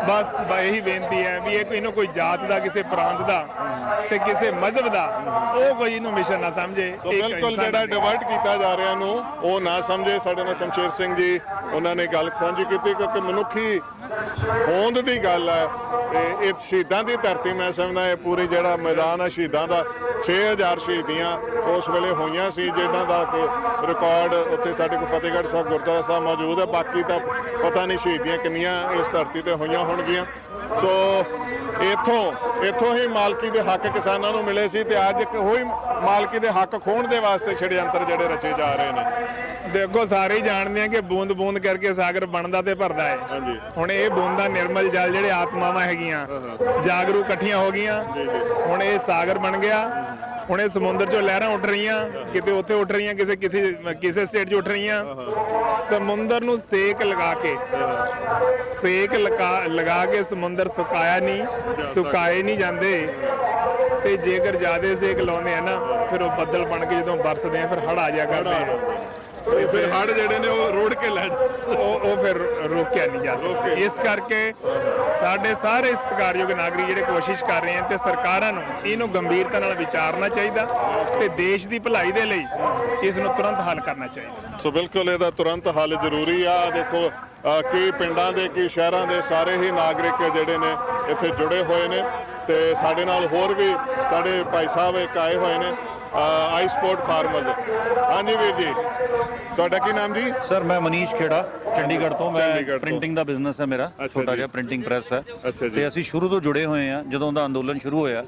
ਬਸ ਇਹੀ ਬੇਨਤੀ ਹੈ ਵੀ ਇਹ ਕੋਈ ਜਾਤ ਦਾ, ਕਿਸੇ ਪ੍ਰਾਂਤ ਦਾ ਤੇ ਕਿਸੇ ਮਜ਼ਹਬ ਦਾ ਉਹ ਕੋਈ ਇਹਨੂੰ ਮਿਸ਼ਨ ਨਾ ਸਮਝੇ। ਬਿਲਕੁਲ, ਜਿਹੜਾ ਡਿਵਰਟ ਕੀਤਾ ਜਾ ਰਿਹਾ ਨੂੰ ਉਹ ਨਾ ਸਮਝੇ। ਸਾਡੇ ਨਾਲ ਸ਼ਮਸ਼ੇਰ ਸਿੰਘ ਜੀ, ਉਹਨਾਂ ਨੇ ਗੱਲ ਸਾਂਝੀ ਕੀਤੀ, ਕਿਉਂਕਿ ਮਨੁੱਖੀ ਹੋਂਦ ਦੀ ਗੱਲ ਹੈ। ਤੇ ਇਹ ਸ਼ਹੀਦਾਂ ਦੀ ਧਰਤੀ, ਮੈਂ ਸਮਝਦਾ ਇਹ ਪੂਰੀ ਜਿਹੜਾ ਮੈਦਾਨ ਹੈ ਸ਼ਹੀਦਾਂ ਦਾ, 6000 ਸ਼ਹੀਦੀਆਂ ਉਸ ਵੇਲੇ ਹੋਈਆਂ ਸੀ, ਜਿਹਨਾਂ ਦਾ ਕਿ ਰਿਕਾਰਡ ਉੱਥੇ ਸਾਡੇ ਕੋਲ ਫਤਿਹਗੜ੍ਹ ਸਾਹਿਬ ਗੁਰਦੁਆਰਾ ਸਾਹਿਬ ਮੌਜੂਦ ਹੈ। ਬਾਕੀ ਤਾਂ ਪਤਾ ਨਹੀਂ ਸ਼ਹੀਦੀਆਂ ਕਿੰਨੀਆਂ ਇਸ ਧਰਤੀ ਤੇ ਹੋਈਆਂ ਹੋਣਗੀਆਂ। ਸੋ ਇੱਥੋਂ ਹੀ ਮਾਲਕੀ ਦੇ ਹੱਕ ਕਿਸਾਨਾਂ ਨੂੰ ਮਿਲੇ ਸੀ ਤੇ ਅੱਜ ਇੱਕ ਉਹੀ ਮਾਲਕੀ ਦੇ ਹੱਕ ਖੋਹਣ ਦੇ ਵਾਸਤੇ ਛੜਯੰਤਰ ਜਿਹੜੇ ਰਚੇ ਜਾ ਰਹੇ ਨੇ। ਦੇਖੋ ਸਾਰੇ ਹੀ ਜਾਣਦੇ ਆ ਕਿ ਬੂੰਦ ਬੂੰਦ ਕਰਕੇ ਸਾਗਰ ਬਣਦਾ ਤੇ ਭਰਦਾ ਹੈ। ਹੁਣ ਇਹ ਬੂੰਦਾਂ ਨਿਰਮਲ ਜਲ ਜਿਹੜੇ ਆਤਮਾਵਾਂ ਹੈਗੀਆਂ ਜਾਗਰੂ ਇਕੱਠੀਆਂ ਹੋ ਗਈਆਂ, ਹੁਣ ਇਹ ਸਾਗਰ ਬਣ ਗਿਆ। ਹੁਣ ਇਹ ਸਮੁੰਦਰ 'ਚੋਂ ਲਹਿਰਾਂ ਉੱਠ ਰਹੀਆਂ, ਕਿਤੇ ਉੱਥੇ ਉੱਠ ਰਹੀਆਂ, ਕਿਸੇ ਸਟੇਟ 'ਚ ਉੱਠ ਰਹੀਆਂ। ਸਮੁੰਦਰ ਨੂੰ ਸੇਕ ਲਗਾ ਕੇ ਸਮੁੰਦਰ ਸੁਕਾਏ ਨਹੀਂ ਜਾਂਦੇ। ਤੇ ਜੇਕਰ ਜ਼ਿਆਦਾ ਸੇਕ ਲਾਉਂਦੇ ਆ ਨਾ, ਫਿਰ ਉਹ ਬੱਦਲ ਬਣ ਕੇ ਜਦੋਂ ਬਰਸਦੇ ਆ ਫਿਰ ਹੜ੍ਹ ਆ ਜਾ ਕਰਦੇ ਆ। ਫਿਰ ਹੜ੍ਹ ਜਿਹੜੇ ਨੇ ਉਹ ਰੋੜ ਕੇ ਲੈ ਉਹ ਫਿਰ ਰੋਕਿਆ ਨਹੀਂ ਜਾ ਸਕਦਾ। ਇਸ ਕਰਕੇ ਸਾਡੇ ਸਾਰੇ ਸਤਿਕਾਰਯੋਗ ਨਾਗਰਿਕ ਜਿਹੜੇ ਕੋਸ਼ਿਸ਼ ਕਰ ਰਹੇ ਹਨ ਤੇ ਸਰਕਾਰਾਂ ਨੂੰ ਇਹਨੂੰ ਗੰਭੀਰਤਾ ਨਾਲ ਵਿਚਾਰਨਾ ਚਾਹੀਦਾ ਤੇ ਦੇਸ਼ ਦੀ ਭਲਾਈ ਦੇ ਲਈ ਇਸ ਨੂੰ ਤੁਰੰਤ ਹੱਲ ਕਰਨਾ ਚਾਹੀਦਾ। ਸੋ ਬਿਲਕੁਲ ਇਹਦਾ ਤੁਰੰਤ ਹੱਲ ਜ਼ਰੂਰੀ ਆ। ਦੇਖੋ ਕੀ ਪਿੰਡਾਂ ਦੇ ਕੀ ਸ਼ਹਿਰਾਂ ਦੇ ਸਾਰੇ ਹੀ ਨਾਗਰਿਕ ਜਿਹੜੇ ਨੇ ਇੱਥੇ ਜੁੜੇ ਹੋਏ ਨੇ ਤੇ ਸਾਡੇ ਨਾਲ ਹੋਰ ਵੀ ਸਾਡੇ ਭਾਈ ਸਾਹਿਬ ਇੱਕ ਆਏ ਹੋਏ ਨੇ ਆਈ ਸਪੋਰਟ ਫਾਰਮਰ। ਹਾਂਜੀ ਵੀਰ ਜੀ, ਤੁਹਾਡਾ ਕੀ ਨਾਮ ਜੀ? ਸਰ ਮੈਂ ਮਨੀਸ਼ ਖੇੜਾ ਚੰਡੀਗੜ੍ਹ ਤੋਂ। ਮੈਂ ਪ੍ਰਿੰਟਿੰਗ ਦਾ ਬਿਜ਼ਨਸ ਹੈ ਮੇਰਾ, ਛੋਟਾ ਜਿਹਾ ਪ੍ਰਿੰਟਿੰਗ ਪ੍ਰੈਸ ਹੈ ਤੇ ਅਸੀਂ ਸ਼ੁਰੂ ਤੋਂ ਜੁੜੇ ਹੋਏ ਹਾਂ। ਜਦੋਂ ਦਾ ਅੰਦੋਲਨ ਸ਼ੁਰੂ ਹੋਇਆ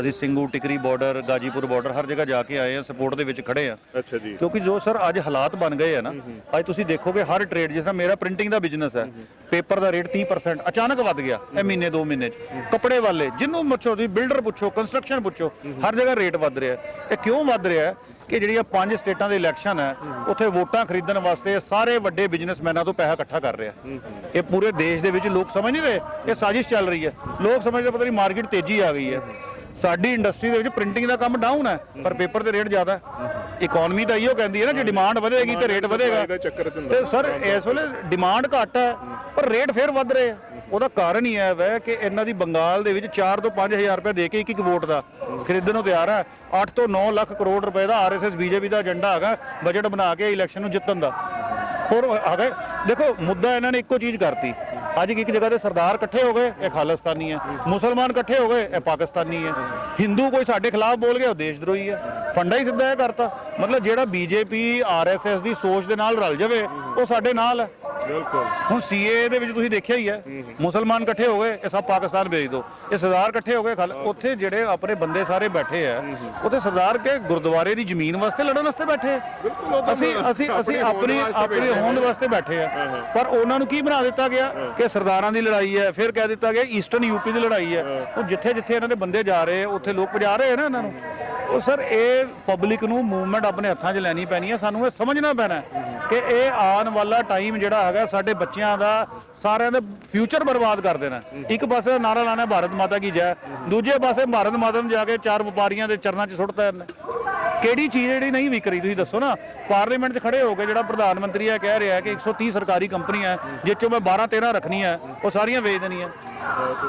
ਅਸੀਂ ਸਿੰਘੂ ਟਿਕਰੀ ਬਾਰਡਰ, ਗਾਜੀਪੁਰ ਬਾਰਡਰ ਹਰ ਜਗ੍ਹਾ ਜਾ ਕੇ ਆਏ ਹਾਂ, ਸਪੋਰਟ ਦੇ ਵਿੱਚ ਖੜੇ ਹਾਂ। ਕਿਉਂਕਿ ਜੋ ਸਰ ਅੱਜ ਹਾਲਾਤ ਬਣ ਗਏ ਆ ਨਾ, ਅੱਜ ਤੁਸੀਂ ਦੇਖੋਗੇ ਹਰ ਟ੍ਰੇਡ, ਜਿਸ ਤਰ੍ਹਾਂ ਮੇਰਾ ਪ੍ਰਿੰਟਿੰਗ ਦਾ ਬਿਜ਼ਨਸ ਹੈ, ਪੇਪਰ ਦਾ ਰੇਟ 30% ਅਚਾਨਕ ਵੱਧ ਗਿਆ ਇਹ ਮਹੀਨੇ 2 ਮਹੀਨੇ 'ਚ। ਕੱਪੜੇ ਵਾਲੇ ਜਿਹਨੂੰ ਪੁੱਛੋ, ਤੁਸੀਂ ਬਿਲਡਰ ਪੁੱਛੋ, ਕੰਸਟਰਕਸ਼ਨ ਪੁੱਛੋ, ਹਰ ਜਗ੍ਹਾ ਰੇਟ ਵੱਧ ਰਿਹਾ। ਇਹ ਕਿਉਂ ਵੱਧ ਰਿਹਾ ਕਿ ਜਿਹੜੀਆਂ 5 ਸਟੇਟਾਂ ਦੇ ਇਲੈਕਸ਼ਨ ਹੈ, ਉੱਥੇ ਵੋਟਾਂ ਖਰੀਦਣ ਵਾਸਤੇ ਸਾਰੇ ਵੱਡੇ ਬਿਜ਼ਨਸਮੈਨਾਂ ਤੋਂ ਪੈਸਾ ਇਕੱਠਾ ਕਰ ਰਿਹਾ। ਇਹ ਪੂਰੇ ਦੇਸ਼ ਦੇ ਵਿੱਚ ਲੋਕ ਸਮਝ ਨਹੀਂ ਰਹੇ, ਇਹ ਸਾਜ਼ਿਸ਼ ਚੱਲ ਰਹੀ ਹੈ। ਲੋਕ ਸਮਝਦੇ ਪਤਾ ਨਹੀਂ ਮਾਰਕੀਟ ਤੇਜ਼ੀ ਆ ਗਈ ਹੈ। ਸਾਡੀ ਇੰਡਸਟਰੀ ਦੇ ਵਿੱਚ ਪ੍ਰਿੰਟਿੰਗ ਦਾ ਕੰਮ ਡਾਊਨ ਹੈ, ਪਰ ਪੇਪਰ ਦੇ ਰੇਟ ਜ਼ਿਆਦਾ ਹੈ। ਇਕਨੋਮੀ ਤਾਂ ਇਹੋ ਕਹਿੰਦੀ ਹੈ ਨਾ, ਜੇ ਡਿਮਾਂਡ ਵਧੇਗੀ ਤੇ ਰੇਟ ਵਧੇਗਾ। ਤੇ ਸਰ ਇਸ ਵੇਲੇ ਡਿਮਾਂਡ ਘੱਟ ਹੈ ਪਰ ਰੇਟ ਫਿਰ ਵੱਧ ਰਹੇ ਆ। ਉਹਦਾ ਕਾਰਨ ਹੀ ਹੈ ਵੈ ਕਿ ਇਹਨਾਂ ਦੀ ਬੰਗਾਲ ਦੇ ਵਿੱਚ 4 ਤੋਂ 5,000 ਰੁਪਏ ਦੇ ਕੇ ਇੱਕ ਵੋਟ ਦਾ ਖਰੀਦਣ ਨੂੰ ਤਿਆਰ ਹੈ। 8 ਤੋਂ 9 ਲੱਖ ਕਰੋੜ ਰੁਪਏ ਦਾ RSS BJP ਦਾ ਏਜੰਡਾ ਹੈਗਾ ਬਜਟ ਬਣਾ ਕੇ ਇਲੈਕਸ਼ਨ ਨੂੰ ਜਿੱਤਣ ਦਾ। ਹੋਰ ਹੈਗਾ ਦੇਖੋ ਮੁੱਦਾ ਇਹਨਾਂ ਨੇ ਇੱਕੋ ਚੀਜ਼ ਕਰਤੀ। ਅੱਜ ਇੱਕ ਜਗ੍ਹਾ ਤੇ ਸਰਦਾਰ ਇਕੱਠੇ ਹੋ ਗਏ, ਇਹ ਖਾਲਿਸਤਾਨੀ ਹੈ। ਮੁਸਲਮਾਨ ਇਕੱਠੇ ਹੋ ਗਏ, ਇਹ ਪਾਕਿਸਤਾਨੀ ਹੈ। ਹਿੰਦੂ ਕੋਈ ਸਾਡੇ ਖਿਲਾਫ ਬੋਲ ਗਿਆ, ਉਹ ਦੇਸ਼ ਦਰੋਹੀ ਹੈ। ਫੰਡਾ ਹੀ ਸਿੱਧਾ ਇਹ ਕਰਤਾ। ਮਤਲਬ ਜਿਹੜਾ BJP RSS ਦੀ ਸੋਚ ਦੇ ਨਾਲ ਰਲ ਜਾਵੇ ਉਹ ਸਾਡੇ ਨਾਲ ਹੈ। ਹੁਣ CAA ਦੇ ਵਿੱਚ ਤੁਸੀਂ ਦੇਖਿਆ ਹੀ ਹੈ, ਮੁਸਲਮਾਨ ਇਕੱਠੇ ਹੋ ਗਏ, ਇਹ ਸਭ ਪਾਕਿਸਤਾਨ ਭੇਜ ਦਿਓ। ਇਹ ਸਰਦਾਰ ਇਕੱਠੇ ਹੋ ਗਏ, ਉੱਥੇ ਜਿਹੜੇ ਆਪਣੇ ਬੰਦੇ ਸਾਰੇ ਬੈਠੇ ਆ, ਉੱਥੇ ਸਰਦਾਰ ਕੇ ਗੁਰਦੁਆਰੇ ਦੀ ਜ਼ਮੀਨ ਵਾਸਤੇ ਲੜਨ ਵਾਸਤੇ ਬੈਠੇ। ਅਸੀਂ ਆਪਣੀ ਹੋਂਦ ਵਾਸਤੇ ਬੈਠੇ ਆ। ਪਰ ਉਹਨਾਂ ਨੂੰ ਕੀ ਬਣਾ ਦਿੱਤਾ ਗਿਆ ਕਿ ਸਰਦਾਰਾਂ ਦੀ ਲੜਾਈ ਹੈ। ਫਿਰ ਕਹਿ ਦਿੱਤਾ ਗਿਆ ਈਸਟਰਨ UP ਦੀ ਲੜਾਈ ਹੈ। ਉਹ ਜਿੱਥੇ ਇਹਨਾਂ ਦੇ ਬੰਦੇ ਜਾ ਰਹੇ ਉੱਥੇ ਲੋਕ ਭਜਾ ਰਹੇ ਨਾ ਇਹਨਾਂ ਨੂੰ। ਉਹ ਸਰ ਇਹ ਪਬਲਿਕ ਨੂੰ ਮੂਵਮੈਂਟ ਆਪਣੇ ਹੱਥਾਂ 'ਚ ਲੈਣੀ ਪੈਣੀ ਹੈ। ਸਾਨੂੰ ਇਹ ਸਮਝਣਾ ਪੈਣਾ ਕਿ ਇਹ ਆਉਣ ਵਾਲਾ ਟਾਈਮ ਜਿਹੜਾ ਹੈਗਾ ਸਾਡੇ ਬੱਚਿਆਂ ਦਾ, ਸਾਰਿਆਂ ਦਾ ਫਿਊਚਰ ਬਰਬਾਦ ਕਰ ਦੇਣਾ। ਇੱਕ ਪਾਸੇ ਨਾਰਾ ਲਾਣਾ ਭਾਰਤ ਮਾਤਾ ਕੀ ਜੈ, ਦੂਜੇ ਪਾਸੇ ਭਾਰਤ ਮਾਤਾ ਨੂੰ ਜਾ ਕੇ 4 ਵਪਾਰੀਆਂ ਦੇ ਚਰਨਾਂ 'ਚ ਸੁੱਟਦਾ ਇਹਨੇ। ਕਿਹੜੀ ਚੀਜ਼ ਜਿਹੜੀ ਨਹੀਂ ਵਿਕ ਰਹੀ ਤੁਸੀਂ ਦੱਸੋ ਨਾ। ਪਾਰਲੀਮੈਂਟ 'ਚ ਖੜੇ ਹੋ ਕੇ ਜਿਹੜਾ ਪ੍ਰਧਾਨ ਮੰਤਰੀ ਹੈ ਕਹਿ ਰਿਹਾ ਕਿ 130 ਸਰਕਾਰੀ ਕੰਪਨੀਆਂ ਜਿਸ 'ਚੋਂ ਮੈਂ 12-13 ਰੱਖਣੀਆਂ, ਉਹ ਸਾਰੀਆਂ ਵੇਚ ਦੇਣੀਆਂ।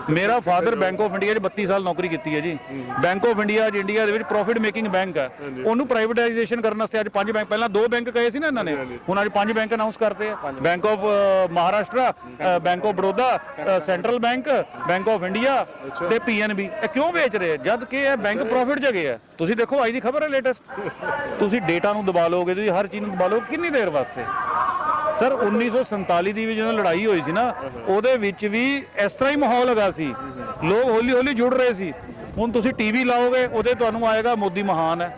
ਮੇਰਾ ਫਾਦਰ ਬੈਂਕ ਆਫ ਇੰਡੀਆ 'ਚ 32 ਸਾਲ ਨੌਕਰੀ ਕੀਤੀ ਹੈ ਜੀ। ਬੈਂਕ ਆਫ ਇੰਡੀਆ ਇੰਡੀਆ ਦੇ ਵਿੱਚ ਪ੍ਰੋਫਿਟ ਮੇਕਿੰਗ ਬੈਂਕ ਹੈ। ਉਹਨੂੰ ਪ੍ਰਾਈਵੇਟਾਈਜੇਸ਼ਨ ਕਰਨ ਵਾਸਤੇ ਅੱਜ 5 ਬੈਂਕ, ਪਹਿਲਾਂ 2 ਬੈਂਕ ਕਹੇ ਸੀ ਨਾ ਇਹਨਾਂ ਨੇ, ਹੁਣ ਅੱਜ 5 ਬੈਂਕ ਅਨਾਉਂਸ ਕਰਤੇ ਆ। Bank of Maharashtra, bank of Baroda, central bank, bank of India ਤੇ PNB। ਇਹ ਕਿਉਂ ਵੇਚ ਰਹੇ ਜਦ ਕਿ ਇਹ ਬੈਂਕ ਪ੍ਰੋਫਿਟ 'ਚ ਗਏ ਆ। ਤੁਸੀਂ ਦੇਖੋ ਅੱਜ ਦੀ ਖਬਰ ਹੈ ਲੇਟੈਸਟ। ਤੁਸੀਂ ਡੇਟਾ ਨੂੰ ਦਬਾ ਲੋਗੇ, ਤੁਸੀਂ ਹਰ ਚੀਜ਼ ਨੂੰ ਦਬਾ ਲੋਗੇ, ਕਿੰਨੀ ਦੇਰ ਵਾਸਤੇ? ਸਰ 1947 ਦੀ ਵੀ ਜਦੋਂ ਲੜਾਈ ਹੋਈ ਸੀ ਨਾ, ਉਹਦੇ ਵਿੱਚ ਵੀ ਇਸ ਤਰ੍ਹਾਂ ਹੀ ਮਾਹੌਲ ਹੈਗਾ ਸੀ। ਲੋਕ ਹੌਲੀ ਹੌਲੀ ਜੁੜ ਰਹੇ ਸੀ। ਹੁਣ ਤੁਸੀਂ TV ਲਾਓਗੇ, ਉਹਦੇ ਤੁਹਾਨੂੰ ਆਏਗਾ ਮੋਦੀ ਮਹਾਨ ਹੈ।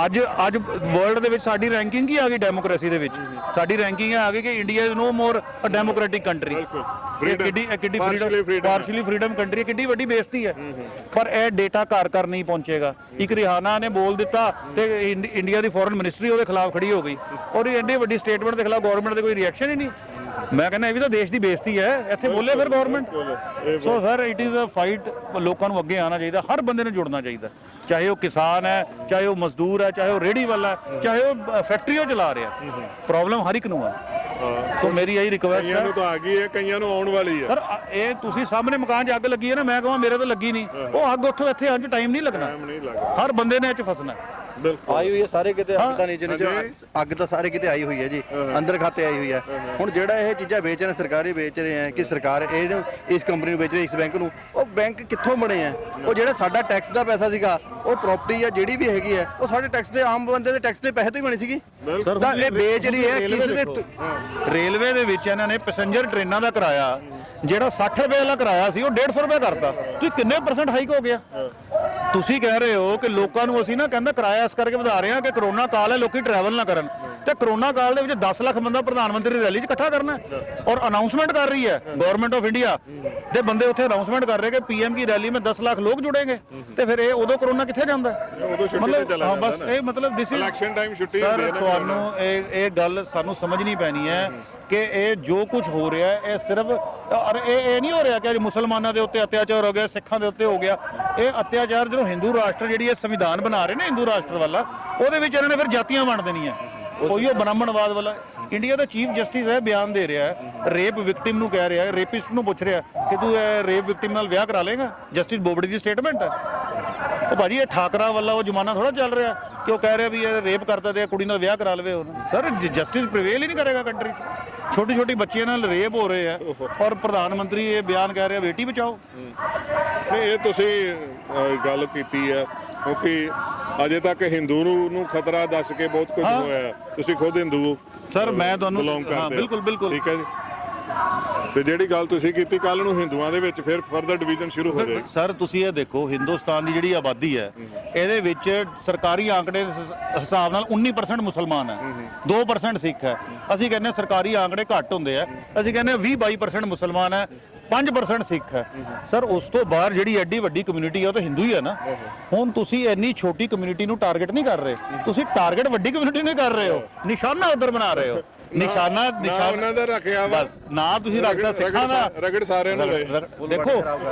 ਅੱਜ ਵਰਲਡ ਦੇ ਵਿੱਚ ਸਾਡੀ ਰੈਂਕਿੰਗ ਕੀ ਆ ਗਈ ਡੈਮੋਕ੍ਰੇਸੀ ਦੇ ਵਿੱਚ? ਸਾਡੀ ਰੈਂਕਿੰਗ ਆ ਗਈ ਕਿ India is no more a democratic country. ਕਿੱਡੀ ਪਾਰਸ਼ਲੀ ਫਰੀडम ਕੰਟਰੀ, ਕਿੱਡੀ ਵੱਡੀ ਬੇਇੱਜ਼ਤੀ ਹੈ। ਪਰ ਇਹ ਡੇਟਾ ਘਰ ਨਹੀਂ ਪਹੁੰਚੇਗਾ। ਇੱਕ ਰਿਹਾਨਾ ਨੇ ਬੋਲ ਦਿੱਤਾ ਤੇ ਇੰਡੀਆ ਦੀ ਫੋਰਨ ਮਿਨਿਸਟਰੀ ਉਹਦੇ ਖਿਲਾਫ ਖੜੀ ਹੋ ਗਈ, ਔਰ ਇੰਨੀ ਵੱਡੀ ਸਟੇਟਮੈਂਟ ਦੇ ਖਿਲਾਫ ਗਵਰਨਮੈਂਟ ਦੇ ਕੋਈ ਰਿਐਕਸ਼ਨ ਹੀ ਨਹੀਂ। ਮੈਂ ਕਹਿੰਦਾ ਇਹ ਵੀ ਤਾਂ ਦੇਸ਼ ਦੀ ਬੇਇੱਜ਼ਤੀ ਹੈ। ਇੱਥੇ ਬੋਲੇ ਫਿਰ government. So sir it is a fight. ਲੋਕਾਂ ਨੂੰ ਅੱਗੇ ਆਉਣਾ ਚਾਹੀਦਾ, ਹਰ ਬੰਦੇ ਨੂੰ ਜੁੜਨਾ ਚਾਹੀਦਾ, ਚਾਹੇ ਉਹ ਕਿਸਾਨ ਹੈ, ਚਾਹੇ ਉਹ ਮਜ਼ਦੂਰ ਹੈ, ਚਾਹੇ ਉਹ ਰੇਹੜੀ ਵਾਲਾ ਹੈ, ਚਾਹੇ ਉਹ ਫੈਕਟਰੀ ਉਹ ਚਲਾ ਰਿਹਾ। ਪ੍ਰੋਬਲਮ ਹਰ ਇੱਕ ਨੂੰ ਹੈ। ਸੋ ਮੇਰੀ ਇਹੀ ਰਿਕੁਐਸਟ ਹੈ। ਕਈਆਂ ਨੂੰ ਤਾਂ ਆ ਗਈ ਹੈ, ਕਈਆਂ ਨੂੰ ਆਉਣ ਵਾਲੀ ਹੈ। ਸਰ ਇਹ ਤੁਸੀਂ ਸਾਹਮਣੇ ਮਕਾਨ 'ਚ ਅੱਗ ਲੱਗੀ ਹੈ ਨਾ, ਮੈਂ ਕਹਾਂ ਮੇਰੇ ਤਾਂ ਲੱਗੀ ਨਹੀਂ, ਉਹ ਅੱਗ ਉੱਥੋਂ ਇੱਥੇ ਅੱਜ ਟਾਈਮ ਨਹੀਂ ਲੱਗਣਾ। ਹਰ ਬੰਦੇ ਨੇ ਇਹ 'ਚ ਫਸਣਾ। ਆਈ ਹੋਈ ਹੈ ਸਾਰੇ ਕਿਤੇ। ਅੱਗ ਤਾਂ ਨਹੀਂ, ਅੱਗ ਤਾਂ ਸਾਰੇ ਕਿਤੇ ਆਈ ਹੋਈ ਹੈ ਜੀ, ਅੰਦਰ ਖਾਤੇ ਆਈ ਹੋਈ ਹੈ। ਹੁਣ ਜਿਹੜਾ ਇਹ ਚੀਜ਼ਾਂ ਵੇਚ ਰਹੇ, ਸਰਕਾਰੀ ਵੇਚ ਰਹੇ ਆ ਕਿ ਸਰਕਾਰ ਇਹਨੂੰ ਇਸ ਕੰਪਨੀ ਨੂੰ ਵੇਚ ਰਹੀ, ਇਸ ਬੈਂਕ ਨੂੰ। ਉਹ ਬੈਂਕ ਕਿੱਥੋਂ ਬਣੇ ਆ? ਉਹ ਜਿਹੜਾ ਸਾਡਾ ਟੈਕਸ ਦਾ ਪੈਸਾ ਸੀਗਾ, ਉਹ ਪ੍ਰਾਪਰਟੀ ਆ ਜਿਹੜੀ ਵੀ ਹੈਗੀ ਹੈ, ਉਹ ਸਾਡੇ ਟੈਕਸ ਦੇ, ਆਮ ਬੰਦੇ ਦੇ ਟੈਕਸ ਦੇ ਪੈਸੇ ਤੋਂ ਹੀ ਬਣੀ ਸੀਗੀ। ਤਾਂ ਇਹ ਵੇਚ ਰਹੀ ਹੈ ਕਿਸੇ ਦੇ। ਰੇਲਵੇ ਦੇ ਵਿੱਚ ਇਹਨਾਂ ਨੇ ਪੈਸੇਂਜਰ ਟ੍ਰੇਨਾਂ ਦਾ ਕਿਰਾਇਆ ਜਿਹੜਾ 60 ਰੁਪਏ ਵਾਲਾ ਕਿਰਾਇਆ ਸੀ ਉਹ 150 ਰੁਪਏ ਕਰਤਾ। ਤੁਸੀਂ ਕਿੰਨੇ % ਹਾਈਕ ਹੋ ਗਿਆ? ਤੁਸੀਂ ਕਹਿ ਰਹੇ ਹੋ ਕਿ ਲੋਕਾਂ ਨੂੰ ਅਸੀਂ ਨਾ ਕਹਿੰਦਾ ਕਿਰਾਇਆ ਇਸ ਕਰਕੇ ਵਧਾ ਰਹੇ ਹਾਂ ਕਿ ਕਰੋਨਾ ਕਾਲ ਹੈ, ਲੋਕੀ ਟਰੈਵਲ ਨਾ ਕਰਨ, ਤੇ ਕਰੋਨਾ ਕਾਲ ਦੇ ਵਿੱਚ 10 ਲੱਖ ਬੰਦਾ ਪ੍ਰਧਾਨ ਮੰਤਰੀ ਦੀ ਰੈਲੀ 'ਚ ਇਕੱਠਾ ਕਰਨਾ ਹੈ ਔਰ ਅਨਾਉਂਸਮੈਂਟ ਕਰ ਰਹੀ ਹੈ ਗਵਰਨਮੈਂਟ ਆਫ ਇੰਡੀਆ ਦੇ ਬੰਦੇ ਉੱਥੇ ਅਨਾਉਂਸਮੈਂਟ ਕਰ ਰਹੇ ਕਿ ਪੀਐਮ की रैली में 10 लाख लोग जुड़ेंगे, ਤੇ ਫਿਰ ਇਹ ਉਦੋਂ ਕਰੋਨਾ ਕਿੱਥੇ ਜਾਂਦਾ? ਮਤਲਬ ਹਾਂ ਬਸ ਇਹ ਮਤਲਬ ਦਿਸ ਇਜ਼ ਇਲੈਕਸ਼ਨ ਟਾਈਮ ਛੁੱਟੀ ਸਰ ਤੁਹਾਨੂੰ ਇਹ ਗੱਲ ਸਾਨੂੰ ਸਮਝਣੀ ਪੈਣੀ ਹੈ ਕਿ ਇਹ ਜੋ ਕੁਝ ਹੋ ਰਿਹਾ ਹੈ ਇਹ ਸਿਰਫ ਔਰ ਇਹ ਨਹੀਂ ਹੋ ਰਿਹਾ ਕਿ ਅੱਜ ਮੁਸਲਮਾਨਾਂ ਦੇ ਉੱਤੇ ਅਤਿਆਚਾਰ ਹੋ ਗਿਆ, ਸਿੱਖਾਂ ਦੇ ਉੱਤੇ ਹੋ ਗਿਆ। ਇਹ ਅਤਿਆਚਾਰ ਜਦੋਂ ਹਿੰਦੂ ਰਾਸ਼ਟਰ ਜਿਹੜੀ ਇਹ ਸੰਵਿਧਾਨ ਬਣਾ ਰਹੇ ਨੇ ਹਿੰਦੂ ਰਾਸ਼ਟਰ ਵਾਲਾ, ਉਹਦੇ ਵਿੱਚ ਇਹਨਾਂ ਨੇ ਫਿਰ ਜਾਤੀਆਂ ਵੰਡ ਦੇਣੀਆਂ। ਉਹੀਓ ਬ੍ਰਾਹਮਣਵਾਦ ਵਾਲਾ ਇੰਡੀਆ ਦਾ ਚੀਫ ਜਸਟਿਸ ਹੈ ਬਿਆਨ ਦੇ ਰਿਹਾ ਹੈ, ਰੇਪ ਵਿਕਟਿਮ ਨੂੰ ਕਹਿ ਰਿਹਾ ਹੈ, ਰੇਪਿਸਟ ਨੂੰ ਪੁੱਛ ਰਿਹਾ ਕਿ ਤੂੰ ਰੇਪ ਵਿਕਟਿਮ ਨਾਲ ਵਿਆਹ ਕਰਾ ਲੇਗਾ? ਜਸਟਿਸ ਬੋਬੜੀ ਦੀ ਸਟੇਟਮੈਂਟ ਹੈ। ਉਹ ਭਾਜੀ ਇਹ ਠਾਕਰਾ ਵਾਲਾ ਉਹ ਜ਼ਮਾਨਾ ਥੋੜਾ ਚੱਲ ਰਿਹਾ ਕਿ ਉਹ ਕਹਿ ਰਿਹਾ ਵੀ ਇਹ ਰੇਪ ਕਰਦਾ ਤੇ ਕੁੜੀ ਨਾਲ ਵਿਆਹ ਕਰਾ ਲਵੇ। ਸਰ ਜਸਟਿਸ ਪ੍ਰੀਵੇਲ ਹੀ ਨਹੀਂ ਕਰੇਗਾ ਕੰਟਰੀ 'ਚ। ਛੋਟੀ ਛੋਟੀ ਬੱਚਿਆਂ ਨਾਲ ਰੇਪ ਹੋ ਰਹੇ ਆ ਔਰ ਪ੍ਰਧਾਨ ਮੰਤਰੀ ਇਹ ਬਿਆਨ ਕਹਿ ਰਿਹਾ ਬੇਟੀ ਬਚਾਓ। ਇਹ ਤੁਸੀਂ ਗੱਲ ਕੀਤੀ ਹੈ ਕਿਉਂਕਿ ਅਜੇ ਤੱਕ ਹਿੰਦੂ ਨੂੰ ਖਤਰਾ ਦੱਸ ਕੇ ਬਹੁਤ ਕੁਝ ਹੋਇਆ। ਤੁਸੀਂ ਖੁਦ ਹਿੰਦੂ ਸਰ ਮੈਂ ਤੁਹਾਨੂੰ ਹਾਂ ਬਿਲਕੁਲ ਬਿਲਕੁਲ ਠੀਕ ਹੈ ਜੀ। ਤੇ ਜਿਹੜੀ ਗੱਲ ਤੁਸੀਂ ਕੀਤੀ ਕੱਲ ਨੂੰ ਹਿੰਦੂਆਂ ਦੇ ਵਿੱਚ ਫਿਰ ਫਰਦਰ ਡਿਵੀਜ਼ਨ ਸ਼ੁਰੂ ਹੋ ਜਾਏਗੀ। ਸਰ ਤੁਸੀਂ ਇਹ ਦੇਖੋ ਹਿੰਦੁਸਤਾਨ ਦੀ ਜਿਹੜੀ ਆਬਾਦੀ ਹੈ ਇਹਦੇ ਵਿੱਚ ਸਰਕਾਰੀ ਆંકੜੇ ਦੇ ਹਿਸਾਬ ਨਾਲ 19% ਮੁਸਲਮਾਨ ਹੈ, 2% ਸਿੱਖ ਹੈ। ਅਸੀਂ ਕਹਿੰਦੇ ਸਰਕਾਰੀ ਆંકੜੇ ਘੱਟ ਹੁੰਦੇ ਆ, ਅਸੀਂ ਕਹਿੰਦੇ 20-22% ਮੁਸਲਮਾਨ ਹੈ, 5% ਸਿੱਖ ਹੈ। ਸਰ ਉਸ ਤੋਂ ਬਾਹਰ ਜਿਹੜੀ ਐਡੀ ਵੱਡੀ ਕਮਿਊਨਿਟੀ ਹੈ ਉਹ ਤਾਂ ਹਿੰਦੂ ਹੀ ਹੈ ਨਾ। ਹੁਣ ਤੁਸੀਂ ਇੰਨੀ ਛੋਟੀ ਕਮਿਊਨਿਟੀ ਨੂੰ ਟਾਰਗੇਟ ਨਹੀਂ ਕਰ ਰਹੇ, ਤੁਸੀਂ ਟਾਰਗੇਟ ਵੱਡੀ ਕਮਿਊਨਿਟੀ ਨੂੰ ਕਰ ਰਹੇ ਹੋ, ਨਿਸ਼ਾਨਾ ਉਧਰ ਬਣਾ ਰਹੇ ਹੋ। ਨਿਸ਼ਾਨਾ ਉਹਨਾਂ ਦਾ ਰੱਖਿਆ ਵਾ, ਬਸ ਨਾ ਤੁਸੀਂ ਰੱਖਦਾ ਸਿੱਖਾਂ ਦਾ ਰਗੜ ਸਾਰਿਆਂ ਨੂੰ ਲਏ। ਦੇਖੋ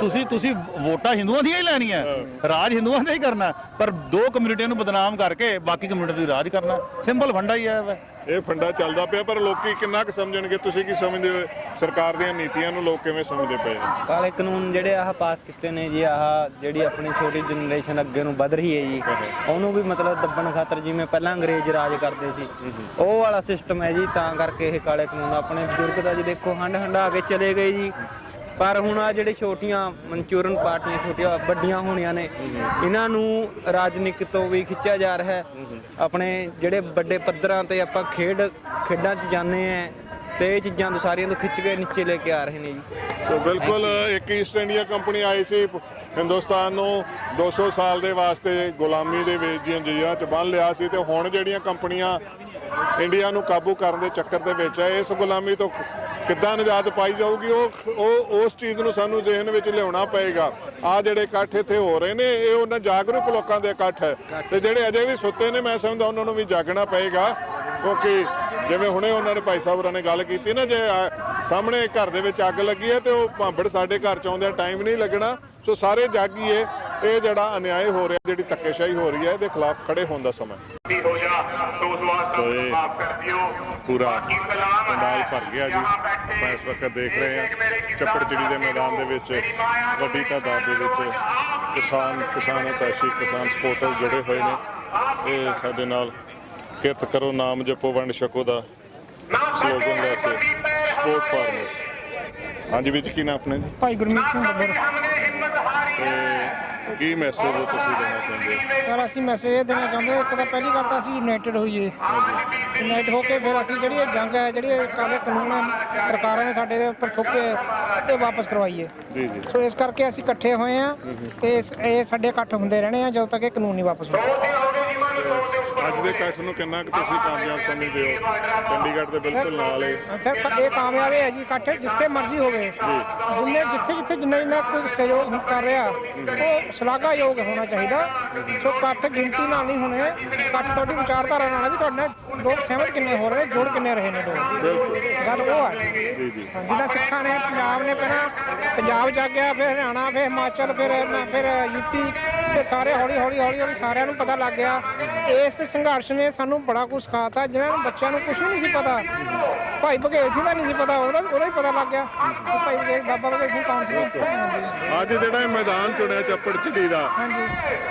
ਤੁਸੀਂ ਵੋਟਾਂ ਹਿੰਦੂਆਂ ਦੀਆਂ ਹੀ ਲੈਣੀਆਂ, ਰਾਜ ਹਿੰਦੂਆਂ ਦਾ ਹੀ ਕਰਨਾ, ਪਰ ਦੋ ਕਮਿਊਨਿਟੀਆਂ ਨੂੰ ਬਦਨਾਮ ਕਰਕੇ ਬਾਕੀ ਕਮਿਊਨਿਟੀ ਨੂੰ ਰਾਜ ਕਰਨਾ। ਸਿੰਪਲ ਫੰਡਾ ਹੀ ਹੈ ਇਹ ਫੰਡਾ ਚੱਲਦਾ ਪਿਆ, ਪਰ ਲੋਕੀ ਕਿੰਨਾ ਕੁ ਸਮਝਣਗੇ? ਤੁਸੀਂ ਕੀ ਸਮਝਦੇ ਹੋ ਸਰਕਾਰ ਦੀਆਂ ਨੀਤੀਆਂ ਨੂੰ ਲੋਕ ਕਿਵੇਂ ਸਮਝਦੇ ਪਏ? ਕਾਲੇ ਕਾਨੂੰਨ ਜਿਹੜੇ ਆਹ ਪਾਸ ਕੀਤੇ ਨੇ ਜੀ, ਆਹ ਜਿਹੜੀ ਆਪਣੀ ਛੋਟੀ ਜਨਰੇਸ਼ਨ ਅੱਗੇ ਨੂੰ ਵੱਧ ਰਹੀ ਹੈ ਜੀ, ਉਹਨੂੰ ਵੀ ਮਤਲਬ ਦੱਬਣ ਖਾਤਰ ਜਿਵੇਂ ਪਹਿਲਾਂ ਅੰਗਰੇਜ਼ ਰਾਜ ਕਰਦੇ ਸੀ ਉਹ ਵਾਲਾ ਸਿਸਟਮ ਹੈ ਜੀ। ਤਾਂ ਕਰਕੇ ਇਹ ਕਾਲੇ ਕਾਨੂੰਨ ਆਪਣੇ ਬਜ਼ੁਰਗ ਦਾ ਜੀ ਦੇਖੋ ਹੰਡਾ ਕੇ ਚਲੇ ਗਏ ਜੀ। ਪਰ ਹੁਣ ਆ ਜਿਹੜੇ ਛੋਟੀਆਂ ਮਨਚੂਰਨ ਪਾਰਟੀਆਂ ਛੋਟੀਆਂ ਵੱਡੀਆਂ ਹੋਣੀਆਂ ਨੇ ਇਹਨਾਂ ਨੂੰ ਰਾਜਨੀਤਿਕ ਤੋਂ ਵੀ ਖਿੱਚਿਆ ਜਾ ਰਿਹਾ ਹੈ। ਆਪਣੇ ਜਿਹੜੇ ਵੱਡੇ ਪੱਧਰਾਂ ਤੇ ਆਪਾਂ ਖੇਡਾਂ 'ਚ ਜਾਂਦੇ ਆ ਤੇ ਇਹ ਚੀਜ਼ਾਂ ਤੋਂ ਸਾਰੀਆਂ ਤੋਂ ਖਿੱਚ ਕੇ ਨੀਚੇ ਲੈ ਕੇ ਆ ਰਹੇ ਨੇ ਜੀ। ਸੋ ਬਿਲਕੁਲ ਇੱਕ ਈਸਟ ਇੰਡੀਆ ਕੰਪਨੀ ਆਈ ਸੀ ਹਿੰਦੁਸਤਾਨ ਨੂੰ 200 ਸਾਲ ਦੇ ਵਾਸਤੇ ਗੁਲਾਮੀ ਦੇ ਵਿੱਚ ਜੰਜੀਰਾਂ 'ਚ ਬੰਨ੍ਹ ਲਿਆ ਸੀ, ਤੇ ਹੁਣ ਜਿਹੜੀਆਂ ਕੰਪਨੀਆਂ ਇੰਡੀਆ ਨੂੰ ਕਾਬੂ ਕਰਨ ਦੇ ਚੱਕਰ ਦੇ ਵਿੱਚ ਹੈ, ਇਸ ਗੁਲਾਮੀ ਤੋਂ ਕਿੱਦਾਂ ਨਿਜਾਤ ਪਾਈ ਜਾਊਗੀ ਉਹ ਉਸ ਚੀਜ਼ ਨੂੰ ਸਾਨੂੰ ਜ਼ਿਹਨ ਵਿੱਚ ਲਿਆਉਣਾ ਪਏਗਾ। ਆ ਜਿਹੜੇ ਇਕੱਠ ਇੱਥੇ ਹੋ ਰਹੇ ਨੇ ਇਹ ਉਹਨਾਂ ਜਾਗਰੂਕ ਲੋਕਾਂ ਦੇ ਇਕੱਠ ਹੈ, ਤੇ ਜਿਹੜੇ ਅਜੇ ਵੀ ਸੁੱਤੇ ਨੇ ਮੈਂ ਸਮਝਦਾ ਉਹਨਾਂ ਨੂੰ ਵੀ ਜਾਗਣਾ ਪਏਗਾ। ਕਿਉਂਕਿ ਜਿਵੇਂ ਹੁਣੇ ਉਹਨਾਂ ਨੇ ਭਾਈ ਸਾਹਿਬ ਹੋਰਾਂ ਨੇ ਗੱਲ ਕੀਤੀ ਨਾ, ਜੇ ਸਾਹਮਣੇ ਘਰ ਦੇ ਵਿੱਚ ਅੱਗ ਲੱਗੀ ਹੈ ਤੇ ਉਹ ਭਾਂਬੜ ਸਾਡੇ ਘਰ 'ਚ ਆਉਂਦਿਆਂ ਟਾਈਮ ਨਹੀਂ ਲੱਗਣਾ। ਸੋ ਸਾਰੇ ਜਾਗੀਏ, ਇਹ ਜਿਹੜਾ ਅਨਿਆਏ ਹੋ ਰਿਹਾ, ਜਿਹੜੀ ਧੱਕੇਸ਼ਾਹੀ ਹੋ ਰਹੀ ਹੈ, ਇਹਦੇ ਖਿਲਾਫ ਖੜੇ ਹੋਣ ਦਾ ਸਮਾਂ। ਪੂਰਾ ਪੰਡਾਲ ਭਰ ਗਿਆ ਜੀ। ਮੈਂ ਇਸ ਵਕਤ ਦੇਖ ਰਹੇ ਹਾਂ ਚੱਪੜਚਿੜੀ ਦੇ ਮੈਦਾਨ ਦੇ ਵਿੱਚ ਵੱਡੀ ਤਾਦਾਦ ਦੇ ਵਿੱਚ ਕਿਸਾਨ ਹਿਤੈਸ਼ੀ ਕਿਸਾਨ ਸਪੋਰਟਰਸ ਜੁੜੇ ਹੋਏ ਨੇ। ਇਹ ਸਾਡੇ ਨਾਲ ਕਿਰਤ ਕਰੋ ਨਾਮ ਜਪੋ ਵੰਡ ਛਕੋ ਦਾ ਸਲੋਗਨ ਲੈ ਕੇ ਸਪੋਰਟ ਫਾਰਮਰਸ। ਹਾਂਜੀ ਵੀਰ ਜੀ, ਕੀ ਨਾਮ ਆਪਣਾ ਜੀ? ਭਾਈ ਗੁਰਮੀਤ ਸਿੰਘ ਬੱਬਰ। ਤੇ ਕੀ ਮੈਸੇਜ ਤੁਸੀਂ ਦੇਣਾ ਚਾਹੁੰਦੇ ਹੋ? ਸਰ ਅਸੀਂ ਮੈਸੇਜ ਇਹ ਦੇਣਾ ਚਾਹੁੰਦੇ, ਇੱਕ ਤਾਂ ਪਹਿਲੀ ਗੱਲ ਤਾਂ ਅਸੀਂ ਯੂਨਾਈਟਿਡ ਹੋਈਏ, ਯੂਨਾਈਟ ਹੋ ਕੇ ਫਿਰ ਅਸੀਂ ਜਿਹੜੀ ਇਹ ਜੰਗ ਹੈ, ਜਿਹੜੀ ਇਹ ਕਾਲੇ ਕਾਨੂੰਨ ਸਰਕਾਰਾਂ ਨੇ ਸਾਡੇ ਦੇ ਉੱਪਰ ਥੋਪੇ ਇਹ ਵਾਪਸ ਕਰਵਾਈਏ। ਜੀ ਜੀ। ਸੋ ਇਸ ਕਰਕੇ ਅਸੀਂ ਇਕੱਠੇ ਹੋਏ ਹਾਂ ਤੇ ਇਹ ਸਾਡੇ ਇਕੱਠ ਹੁੰਦੇ ਰਹਿਣੇ ਆ ਜਦੋਂ ਤੱਕ ਇਹ ਕਾਨੂੰਨ ਨਹੀਂ ਵਾਪਸ ਹੁੰਦੇ। ਅੱਜ ਦੇ ਇਕੱਠ ਨੂੰ ਕਿੰਨਾ ਕੁ ਤੁਸੀਂ ਕਾਮਯਾਬ ਸਮਝਦੇ ਹੋ? ਚੰਡੀਗੜ੍ਹ ਦੇ ਬਿਲਕੁਲ ਨਾਲ ਹੈ। ਸਰ ਇਹ ਕਾਮਯਾਬ ਹੈ ਜੀ ਇਕੱਠ, ਜਿੱਥੇ ਮਰਜ਼ੀ ਹੋਵੇ, ਜਿੰਨਾ ਕੋਈ ਸਹਿਯੋਗ ਕਰ ਰਿਹਾ ਉਹ ਸ਼ਲਾਘਾਯੋਗ ਹੋਣਾ ਚਾਹੀਦਾ। ਸੋ ਇਕੱਠ ਗਿਣਤੀ ਨਾਲ ਨਹੀਂ ਹੋਣੇ, ਇਕੱਠ ਤੁਹਾਡੀ ਵਿਚਾਰਧਾਰਾ ਨਾਲ ਵੀ ਤੁਹਾਡੇ ਨਾਲ ਲੋਕ ਸਹਿਮਤ ਕਿੰਨੇ ਹੋ ਰਹੇ, ਜੁੜ ਕਿੰਨੇ ਰਹੇ ਨੇ ਲੋਕ, ਗੱਲ ਉਹ ਹੈ। ਜਿੱਦਾਂ ਸਿੱਖਾਂ ਨੇ ਪੰਜਾਬ ਨੇ ਪਹਿਲਾਂ ਪੰਜਾਬ ਜਾਗਿਆ, ਫਿਰ ਹਰਿਆਣਾ, ਫਿਰ ਹਿਮਾਚਲ, ਫਿਰ ਯੂਪੀ, ਫਿਰ ਸਾਰੇ ਹੌਲੀ ਸਾਰਿਆਂ ਨੂੰ ਪਤਾ ਲੱਗ ਗਿਆ। ਇਸ ਸੰਘਰਸ਼ ਨੇ ਸਾਨੂੰ ਬੜਾ ਕੁਝ ਸਿਖਾਤਾ, ਜਿਹਨਾਂ ਨੂੰ ਬੱਚਿਆਂ ਨੂੰ ਕੁਝ ਵੀ ਨਹੀਂ ਸੀ ਪਤਾ। ਭਾਈ ਬਘੇਲ ਸਿੰਘ ਦਾ ਨਹੀਂ ਸੀ ਪਤਾ, ਉਹਦਾ ਹੀ ਪਤਾ ਲੱਗ ਗਿਆ ਕਿ ਭਾਈ ਬਘੇਲ ਬਾਬਾ ਬਘੇਲ ਸਿੰਘ ਕੌਣ ਸੀ। ਅੱਜ ਜਿਹੜਾ ਇਹ ਮੈਦਾਨ ਚੁਣਿਆ ਚੱਪੜਚਿੜੀ ਦਾ,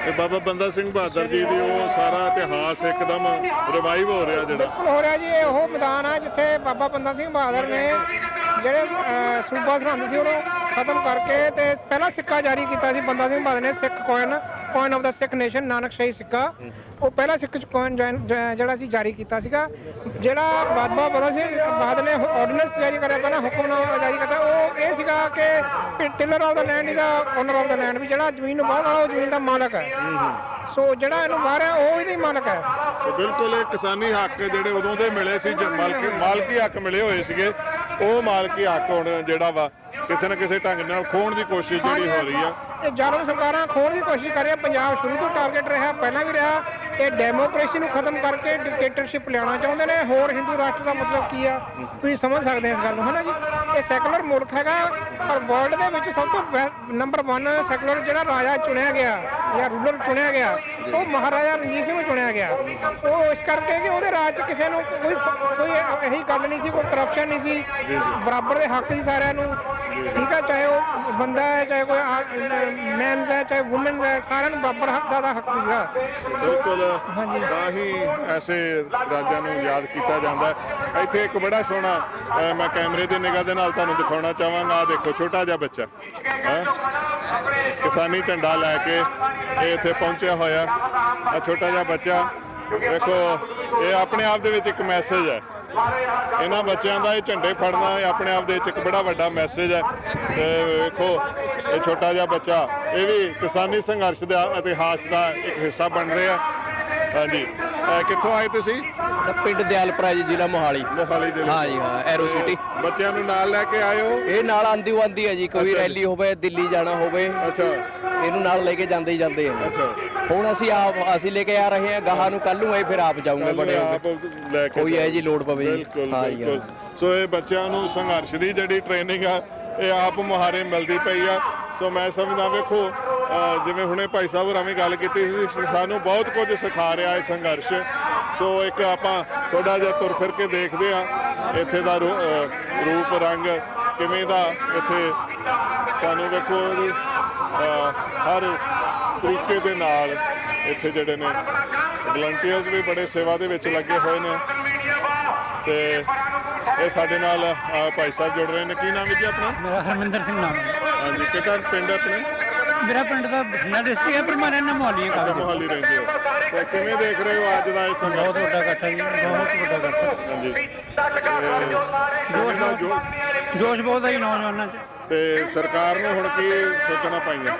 ਇਹ ਬਾਬਾ ਬੰਦਾ ਸਿੰਘ ਬਹਾਦਰ ਜੀ ਦੀ ਉਹ ਸਾਰਾ ਇਤਿਹਾਸ ਇੱਕਦਮ ਰਿਵਾਈਵ ਹੋ ਰਿਹਾ ਜਿਹੜਾ ਬਿਲਕੁਲ ਹੋ ਰਿਹਾ ਜੀ। ਇਹ ਉਹ ਮੈਦਾਨ ਹੈ ਜਿੱਥੇ ਬਾਬਾ ਬੰਦਾ ਸਿੰਘ ਬਹਾਦਰ ਨੇ ਜਿਹੜੇ ਸੂਬਾ ਸਰਹੰਦ ਸੀ ਉਹਨੂੰ ਖਤਮ ਕਰਕੇ ਤੇ ਪਹਿਲਾ ਸਿੱਕਾ ਜਾਰੀ ਕੀਤਾ ਸੀ ਬੰਦਾ ਸਿੰਘ ਬਹਾਦਰ ਨੇ, Sikh coin of the Sikh nation, Nanakshahi ਸਿੱਕਾ। ਉਹ ਪਹਿਲਾ ਸਿੱਖ ਕੋਇਨ ਜਿਹੜਾ ਸੀ ਜਾਰੀ ਕੀਤਾ ਸੀਗਾ। ਜਿਹੜਾ ਬਾਬਾ ਬੰਦਾ ਸਿੰਘ ਬਹਾਦਰ ਨੇ ਆਰਡੀਨੈਂਸ ਜਾਰੀ ਕਰਿਆ, ਪਹਿਲਾਂ ਹੁਕਮਨਾਮਾ ਜਾਰੀ ਕੀਤਾ, ਉਹ ਇਹ ਸੀਗਾ ਕਿ tiller of the land is owner of the land, ਵੀ ਜਿਹੜਾ ਜ਼ਮੀਨ ਨੂੰ ਵਾਹਣ ਵਾਲਾ ਉਹ ਜ਼ਮੀਨ ਦਾ ਮਾਲਕ ਹੈ। ਸੋ ਜਿਹੜਾ ਇਹਨੂੰ ਵਾਰਿਆ ਉਹ ਇਹਦਾ ਹੀ ਮਾਲਕ ਹੈ। ਬਿਲਕੁਲ ਇਹ ਕਿਸਾਨੀ ਹੱਕ ਜਿਹੜੇ ਉਦੋਂ ਦੇ ਮਿਲੇ ਸੀ, ਮਾਲਕੀ ਹੱਕ ਮਿਲੇ ਹੋਏ ਸੀਗੇ, ਉਹ ਮਾਲਕੀ ਹੱਕ ਹੁਣ ਜਿਹੜਾ ਵਾ ਕਿਸੇ ਨਾ ਕਿਸੇ ਢੰਗ ਨਾਲ ਖੋਹਣ ਦੀ ਕੋਸ਼ਿਸ਼ ਜਿਹੜੀ ਹੋ ਰਹੀ ਆ। ਇਹ ਜ਼ਾਲਮ ਸਰਕਾਰਾਂ ਖੋਹਣ ਦੀ ਕੋਸ਼ਿਸ਼ ਕਰ ਰਹੀਆਂ। ਪੰਜਾਬ ਸ਼ੁਰੂ ਤੋਂ ਟਾਰਗੇਟ ਰਿਹਾ, ਪਹਿਲਾਂ ਵੀ ਰਿਹਾ। ਇਹ ਡੈਮੋਕ੍ਰੇਸੀ ਨੂੰ ਖਤਮ ਕਰਕੇ ਡਿਕਟੇਟਰਸ਼ਿਪ ਲਿਆਉਣਾ ਚਾਹੁੰਦੇ ਨੇ। ਹੋਰ ਹਿੰਦੂ ਰਾਸ਼ਟਰ ਦਾ ਮਤਲਬ ਕੀ ਆ, ਤੁਸੀਂ ਸਮਝ ਸਕਦੇ ਇਸ ਗੱਲ ਨੂੰ, ਹੈ ਨਾ ਜੀ। ਇਹ ਸੈਕੂਲਰ ਮੁਲਕ ਹੈਗਾ, ਪਰ ਵਰਲਡ ਦੇ ਵਿੱਚ ਸਭ ਤੋਂ ਨੰਬਰ 1 ਸੈਕੂਲਰ ਜਿਹੜਾ ਰਾਜਾ ਚੁਣਿਆ ਗਿਆ ਜਾਂ ਰੂਲਰ ਚੁਣਿਆ ਗਿਆ, ਉਹ ਮਹਾਰਾਜਾ ਰਣਜੀਤ ਸਿੰਘ ਨੂੰ ਚੁਣਿਆ ਗਿਆ। ਉਹ ਇਸ ਕਰਕੇ ਕਿ ਉਹਦੇ ਰਾਜ 'ਚ ਕਿਸੇ ਨੂੰ ਕੋਈ ਇਹੀ ਗੱਲ ਨਹੀਂ ਸੀ, ਕੋਈ ਕਰਪਸ਼ਨ ਨਹੀਂ ਸੀ, ਬਰਾਬਰ ਦੇ ਹੱਕ ਸੀ ਸਾਰਿਆਂ ਨੂੰ, ਠੀਕ ਹੈ। ਚਾਹੇ ਉਹ ਬੰਦਾ ਹੈ, ਚਾਹੇ ਕੋਈ ਮੈਨਸ ਹੈ, ਚਾਹੇ ਵੂਮਨਸ ਹੈ, ਸਾਰਿਆਂ ਨੂੰ ਬਰਾਬਰ ਹੱਕ ਦਾ ਹੱਕ ਸੀਗਾ। ਬਿਲਕੁਲ, ਤਾਂ ਹੀ ਐਸੇ ਰਾਜਾਂ ਨੂੰ ਯਾਦ ਕੀਤਾ ਜਾਂਦਾ ਹੈ। ਇੱਥੇ ਇੱਕ ਬੜਾ ਸੋਹਣਾ ਮੈਂ ਕੈਮਰੇ ਦੀ ਨਿਗਾਹ ਦੇ ਨਾਲ ਤੁਹਾਨੂੰ ਦਿਖਾਉਣਾ ਚਾਹਾਂਗਾ। ਆਹ ਦੇਖੋ, ਛੋਟਾ ਜਿਹਾ ਬੱਚਾ ਕਿਸਾਨੀ ਝੰਡਾ ਲੈ ਕੇ ਇਹ ਇੱਥੇ ਪਹੁੰਚਿਆ ਹੋਇਆ। ਆ ਛੋਟਾ ਜਿਹਾ ਬੱਚਾ ਦੇਖੋ, ਇਹ ਆਪਣੇ ਆਪ ਦੇ ਵਿੱਚ ਇੱਕ ਮੈਸੇਜ ਹੈ। ਇਹਨਾਂ ਬੱਚਿਆਂ ਦਾ ਇਹ ਝੰਡੇ ਫੜਨਾ ਇਹ ਆਪਣੇ ਆਪ ਦੇ ਵਿੱਚ ਇੱਕ ਬੜਾ ਵੱਡਾ ਮੈਸੇਜ ਹੈ। ਤੇ ਵੇਖੋ, ਇਹ ਛੋਟਾ ਜਿਹਾ ਬੱਚਾ, ਇਹ ਵੀ ਕਿਸਾਨੀ ਸੰਘਰਸ਼ ਦਾ ਇਤਿਹਾਸ ਦਾ ਇੱਕ ਹਿੱਸਾ ਬਣ ਰਿਹਾ। ਹਾਂਜੀ, ਕਿੱਥੋਂ ਆਏ ਤੁਸੀਂ? ਪਿੰਡ ਦਿਆਲਪੁਰਾ ਜੀ, ਜ਼ਿਲ੍ਹਾ ਮੋਹਾਲੀ ਦੇ ਹਾਂ ਜੀ, ਹਾਂ, ਐਰੋ ਸਿਟੀ। ਬੱਚਿਆਂ ਨੂੰ ਨਾਲ ਲੈ ਕੇ ਆਏ ਹੋ? ਇਹ ਨਾਲ ਆਂਦੀ ਹੈ ਜੀ, ਕੋਈ ਰੈਲੀ ਹੋਵੇ, ਦਿੱਲੀ ਜਾਣਾ ਹੋਵੇ, ਅੱਛਾ, ਇਹਨੂੰ ਨਾਲ ਲੈ ਕੇ ਜਾਂਦੇ ਆ। ਅੱਛਾ, ਹੁਣ ਅਸੀਂ ਲੈ ਕੇ ਆ ਰਹੇ ਹਾਂ, ਗਾਹਾਂ ਨੂੰ ਕੱਲ ਨੂੰ ਇਹ ਫਿਰ ਆਪ ਜਾਊਂਗੇ ਬੜੇ ਹੋ ਕੇ, ਕੋਈ ਹੈ ਜੀ ਲੋੜ ਪਵੇ ਜੀ। ਹਾਂ ਜੀ, ਸੋ ਇਹ ਬੱਚਿਆਂ ਨੂੰ ਸੰਘਰਸ਼ ਦੀ ਜਿਹੜੀ ਟ੍ਰੇਨਿੰਗ ਆ ਇਹ ਆਪ ਮੁਹਾਰੇ ਮਿਲਦੀ ਪਈ ਆ। ਸੋ ਮੈਂ ਸਮਝਦਾ, ਵੇਖੋ ਜਿਵੇਂ ਹੁਣੇ ਭਾਈ ਸਾਹਿਬ ਹੋਰਾਂ ਵੀ ਗੱਲ ਕੀਤੀ ਸੀ, ਸਾਨੂੰ ਬਹੁਤ ਕੁਝ ਸਿਖਾ ਰਿਹਾ ਇਹ ਸੰਘਰਸ਼। ਸੋ ਇੱਕ ਆਪਾਂ ਥੋੜਾ ਜਿਹਾ ਤੁਰ ਫਿਰ ਕੇ ਦੇਖਦੇ ਆ ਇੱਥੇ ਦਾ ਰੂਪ ਰੰਗ ਕਿਵੇਂ ਦਾ। ਇੱਥੇ ਸਾਨੂੰ ਵੇਖੋ ਹਰ ਤਰੀਕੇ ਦੇ ਨਾਲ ਇੱਥੇ ਜਿਹੜੇ ਨੇ ਵਲੰਟੀਅਰਸ ਵੀ ਬੜੇ ਸੇਵਾ ਦੇ ਵਿੱਚ ਲੱਗੇ ਹੋਏ ਨੇ। ਤੇ ਇਹ ਸਾਡੇ ਨਾਲ ਭਾਈ ਸਾਹਿਬ ਜੁੜ ਰਹੇ ਨੇ। ਕੀ ਨਾਮ ਹੈ ਜੀ ਆਪਣਾ? ਮੇਰਾ ਹਰਮਿੰਦਰ ਸਿੰਘ ਨਾਮ ਹੈ। ਹਾਂਜੀ, ਕਿਹੜਾ ਪਿੰਡ ਆਪਣੇ? ਮੇਰਾ ਪਿੰਡ ਦਾ ਬਠਿੰਡਾ ਡਿਸਟ੍ਰਿਕਟ ਹੈ, ਪਰ ਮੈਂ ਰਹਿਣਾ ਮੋਹਾਲੀ ਅੱਛਾ, ਮੋਹਾਲੀ ਰਹਿੰਦੇ ਹੋ। ਤੇ ਕਿਵੇਂ ਦੇਖ ਰਹੇ ਹੋ ਅੱਜ ਦਾ ਇਹ ਸੰਘਰਸ਼? ਬਹੁਤ ਵੱਡਾ ਇਕੱਠ ਹੈ ਜੀ, ਬਹੁਤ ਵੱਡਾ ਇਕੱਠ ਹੈ। ਹਾਂਜੀ, ਜੋਸ਼ ਬਹੁਤ ਹੈ ਜੀ ਨੌਜਵਾਨਾਂ 'ਚ। ਤੇ ਸਰਕਾਰ ਨੂੰ ਹੁਣ ਕੀ ਸੋਚਣਾ ਪਾਈਆਂ?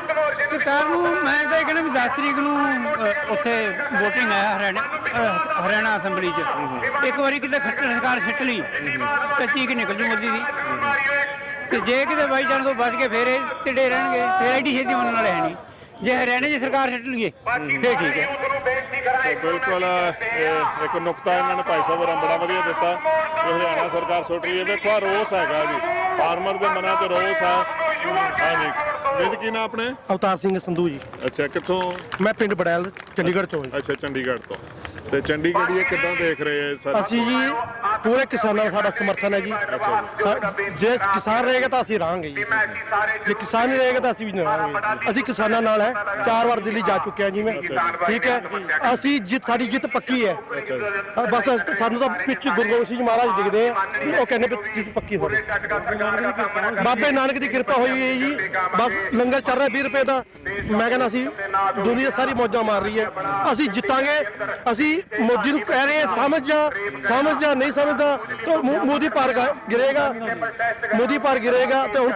ਸਰਕਾਰ ਨੂੰ ਮੈਂ ਤਾਂ ਇਹ ਕਹਿੰਦਾ ਵੀ 10 ਤਰੀਕ ਨੂੰ ਉੱਥੇ VOTING ਹੈ ਹਰਿਆਣਾ ਅਸੈਂਬਲੀ 'ਚ। ਇੱਕ ਵਾਰੀ ਕਿਤੇ ਖੱਟਰ ਸਰਕਾਰ ਸਿੱਟ ਲਈ ਤੇ ਚੀਕ ਨਿਕਲ ਜੂ ਮੋਦੀ ਦੀ। ਤੇ ਜੇ ਕਿਤੇ ਬਾਈ ਜਾਣ ਤੋਂ ਬਚ ਕੇ ਫੇਰ ਇਹ ਟਿੱਡੇ ਰਹਿਣਗੇ, ਫੇਰ ਐਡੀ ਛੇਤੀ ਮੰਨਣ ਵਾਲੇ ਹੈ ਨਹੀਂ। ਜੇ ਹਰਿਆਣੇ 'ਚ ਸਰਕਾਰ ਸਿੱਟ ਲਈਏ ਫੇਰ ਠੀਕ ਹੈ। ਬਿਲਕੁਲ, ਇੱਕ ਨੁਕਤਾ ਇਹਨਾਂ ਨੇ ਭਾਈ ਸਾਹਿਬ ਹੋਰਾਂ ਬੜਾ ਵਧੀਆ ਦਿੱਤਾ ਕਿ ਹਰਿਆਣਾ ਸਰਕਾਰ ਸੁੱਟ ਰਹੀ ਹੈ। ਵੇਖੋ, ਆ ਰੋਸ ਹੈਗਾ ਜੀ, ਫਾਰਮਰ ਦੇ ਮਨਾਂ 'ਚ ਰੋਸ ਹੈ। ਹਾਂਜੀ, ਵੀਰ ਕੀ ਨਾਮ ਆਪਣੇ? ਅਵਤਾਰ ਸਿੰਘ ਸੰਧੂ ਜੀ। ਅੱਛਾ, ਕਿੱਥੋਂ? ਮੈਂ ਪਿੰਡ ਬੜੈਲ, ਚੰਡੀਗੜ੍ਹ ਤੋਂ। ਅੱਛਾ, ਚੰਡੀਗੜ੍ਹ ਤੋਂ। ਤੇ ਚੰਡੀਗੜ੍ਹ ਇਹ ਕਿੱਦਾਂ ਦੇਖ ਰਹੇ ਆ? ਅਸੀਂ ਜੀ ਪੂਰੇ ਕਿਸਾਨਾਂ ਦਾ ਸਾਡਾ ਸਮਰਥਨ ਹੈ ਜੀ। ਜੇ ਕਿਸਾਨ ਰਹੇਗਾ ਤਾਂ ਅਸੀਂ ਰਹਾਂਗੇ ਜੀ, ਜੇ ਕਿਸਾਨ ਨਹੀਂ ਰਹੇਗਾ ਤਾਂ ਅਸੀਂ ਵੀ ਨਹੀਂ ਰਹਾਂਗੇ। ਅਸੀਂ ਕਿਸਾਨਾਂ ਨਾਲ ਹੈ, 4 ਵਾਰ ਦਿੱਲੀ ਜਾ ਚੁੱਕਿਆ ਜੀ ਮੈਂ, ਠੀਕ ਹੈ। ਅਸੀਂ ਸਾਡੀ ਜਿੱਤ ਪੱਕੀ ਹੈ। ਬਸ ਸਾਨੂੰ ਤਾਂ ਪਿੱਛੇ ਗੁਰੂ ਗੋਬਿੰਦ ਸਿੰਘ ਮਹਾਰਾਜ ਦਿਖਦੇ ਆ, ਉਹ ਕਹਿੰਦੇ ਵੀ ਜਿੱਤ ਪੱਕੀ ਹੋਵੇ। ਬਾਬੇ ਨਾਨਕ ਦੀ ਕਿਰਪਾ ਹੋਈ ਹੈ ਜੀ। ਬਸ ਲੰਗਰ ਚੱਲ ਰਿਹਾ 20 ਰੁਪਏ ਦਾ। ਮੈਂ ਕਹਿੰਦਾ ਅਸੀਂ ਦੁਨੀਆ ਸਾਰੀ ਮੌਜਾਂ ਮਾਰ ਰਹੀ ਹੈ, ਅਸੀਂ ਜਿੱਤਾਂਗੇ। ਅਸੀਂ ਮੋਦੀ ਨੂੰ ਕਹਿ ਰਹੇ ਹਾਂ, ਸਮਝ ਜਾ ਨਹੀਂ ਸਮਝਦਾ ਤਾਂ ਮੋਦੀ ਪਾਰ ਗਿਰੇਗਾ, ਮੋਦੀ ਪਾਰ ਗਿਰੇਗਾ। ਤੇ ਹੁਣ